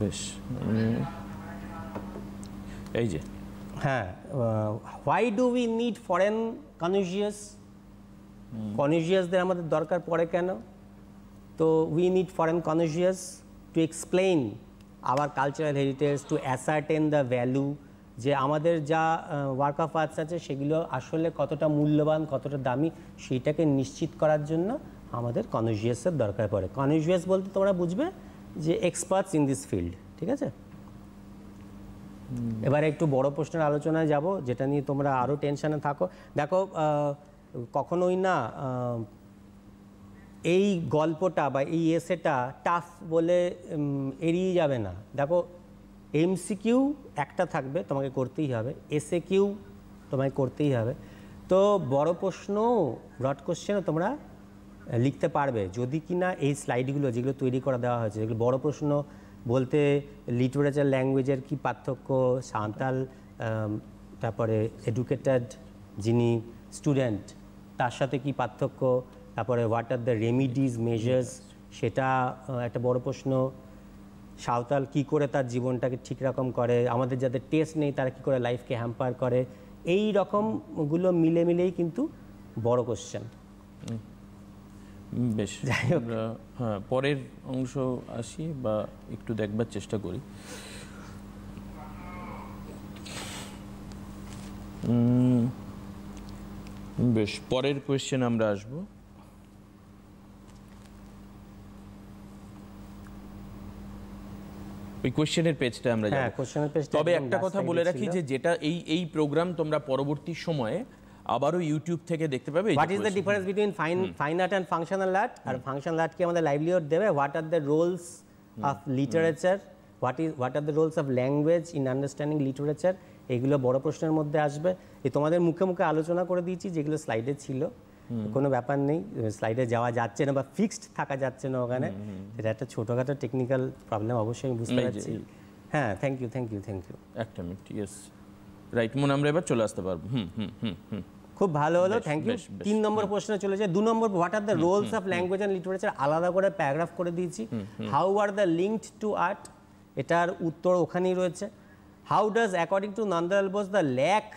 বেশ, এই যে, হ্যাঁ, why do we need foreign connoisseurs? কনজিয়াসদের আমাদের দরকার পড়ে কেন? তো we need foreign connoisseurs to explain our cultural heritage, to ascertain the value, যে আমাদের যা ওয়ার্ক অফ আর্টস আছে সেগুলো আসলে কতটা মূল্যবান, কতটা দামি, সেইটাকে নিশ্চিত করার জন্য আমাদের কনজিয়াসের দরকার পড়ে। কনজিয়াস বলতে তোমরা বুঝবে যে এক্সপার্টস ইন দিস ফিল্ড, ঠিক আছে? এবারে একটু বড় প্রশ্নের আলোচনায় যাব, যেটা নিয়ে তোমরা আরও টেনশনে থাকো। দেখো, কখনোই না এই গল্পটা বা এই এসেটা টাফ বলে এড়িয়ে যাবে না। দেখো, এমসিকিউ একটা থাকবে, তোমাকে করতেই হবে, এসএ কিউ তোমাকে করতেই হবে। তো বড় প্রশ্ন, ব্রড কোশ্চেনও তোমরা লিখতে পারবে যদি কিনা এই স্লাইডগুলো যেগুলো তৈরি করে দেওয়া হয়েছে, যেগুলো বড় প্রশ্ন বলতে লিটারেচার ল্যাঙ্গুয়েজের কি পার্থক্য, সাঁওতাল তারপরে এডুকেটেড যিনি স্টুডেন্ট তার সাথে কি পার্থক্য, তারপরে what are the remedies measures, সেটা একটা বড় প্রশ্ন। সাঁওতাল কি করে তার জীবনটাকে ঠিক রকম করে, আমাদের যাদের টেস্ট নেই তারা কি করে লাইফকে হ্যাম্পার করে, এই রকমগুলো মিলে মিলেই কিন্তু বড় কোশ্চেন। বেশ, আমরা হ্যাঁ পরের অংশ আসি বা একটু দেখবার চেষ্টা করি। বেশ, পরের কোয়েশ্চেন আমরা আসবো। ওই কোয়েশ্চেনের পেজটা আমরা যাব। তবে একটা কথা বলে রাখি যে যেটা এই প্রোগ্রাম তোমরা পরবর্তী সময়ে আবারও ইউটিউব থেকে দেখতে পাবে। What is the difference between fine art and functional art? আর ফাংশনাল আর্ট কি আমাদের লাইভলিহুড দেবে? What are the roles of literature, what are the roles of language in understanding literature, এগুলো বড় প্রশ্নের মধ্যে আসবে। এই তোমাদের মুখে মুখে আলোচনা করে দিয়েছি, যেগুলো স্লাইডে ছিল, কোনো ব্যাপার নেই, স্লাইডে যাওয়া যাচ্ছে না বা ফিক্সড থাকা যাচ্ছে না ওখানে, এটা একটা ছোটোখাটো টেকনিক্যাল প্রবলেম, অবশ্যই আমি বুঝতে পারছি। হ্যাঁ, থ্যাংক ইউ। একটা মিনিট, ইয়েস রাইট, মনে আমরা এবার চলে আসতে পারবো। খুব ভালো হলো, থ্যাংক ইউ। 3 নম্বর প্রশ্নে চলেছে। 2 number, what are the roles of language and literature, আলাদা করে প্যারাগ্রাফ করে দিয়েছি। How are the linked to art, এটার উত্তর ওখানেই রয়েছে। How does according to Nandalal Bose the lack,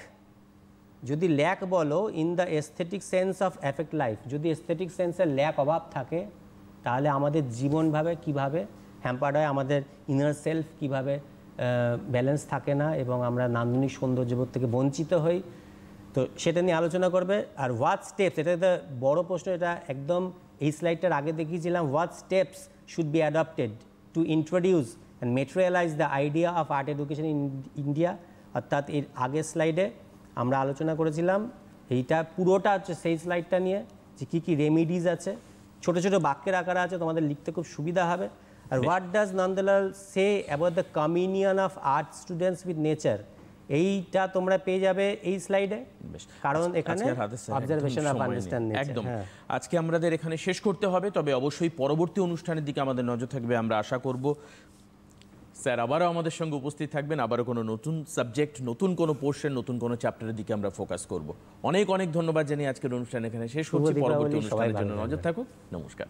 যদি ল্যাক বলো in the aesthetic sense of effect life, যদি এস্থেটিক সেন্সের ল্যাক অভাব থাকে তাহলে আমাদের জীবনভাবে কিভাবে হ্যাম্পার্ড হয়, আমাদের ইনার সেলফ কিভাবে ব্যালেন্স থাকে না এবং আমরা নান্দনিক সৌন্দর্যবোধ থেকে বঞ্চিত হই, তো সেটা নিয়ে আলোচনা করবে। আর হোয়াট স্টেপস, এটা একটা বড় প্রশ্ন, এটা একদম এই স্লাইডটার আগে দেখিয়েছিলাম। What steps should be adopted to introduce and materialise the idea of art education in India, অর্থাৎ এর আগের স্লাইডে আমরা আলোচনা করেছিলাম। এইটা পুরোটা হচ্ছে সেই স্লাইডটা নিয়ে, যে কী কী রেমিডিজ আছে, ছোটো ছোটো বাক্যের আকারে আছে, তোমাদের লিখতে খুব সুবিধা হবে। আর what does Nandalal say about the communion of art students with nature, এইটা তোমরা পেয়ে যাবে এই স্লাইডে, কারণ এখানে অবজারভেশন অফ আন্ডারস্ট্যান্ড নেচার। একদম, আজকে আমাদের এখানে শেষ করতে হবে, তবে অবশ্যই পরবর্তী অনুষ্ঠানের দিকে আমাদের নজর থাকবে। আমরা আশা করব স্যার আবারও আমাদের সঙ্গে উপস্থিত থাকবেন, আবারও কোনো নতুন সাবজেক্ট, নতুন কোনো পোর্শন, নতুন কোনো চ্যাপ্টারের দিকে আমরা ফোকাস করব। অনেক অনেক ধন্যবাদ জানিয়ে আজকের অনুষ্ঠান এখানে শেষ করছি। পরবর্তী অনুষ্ঠানের জন্য নজর থাকুক। নমস্কার।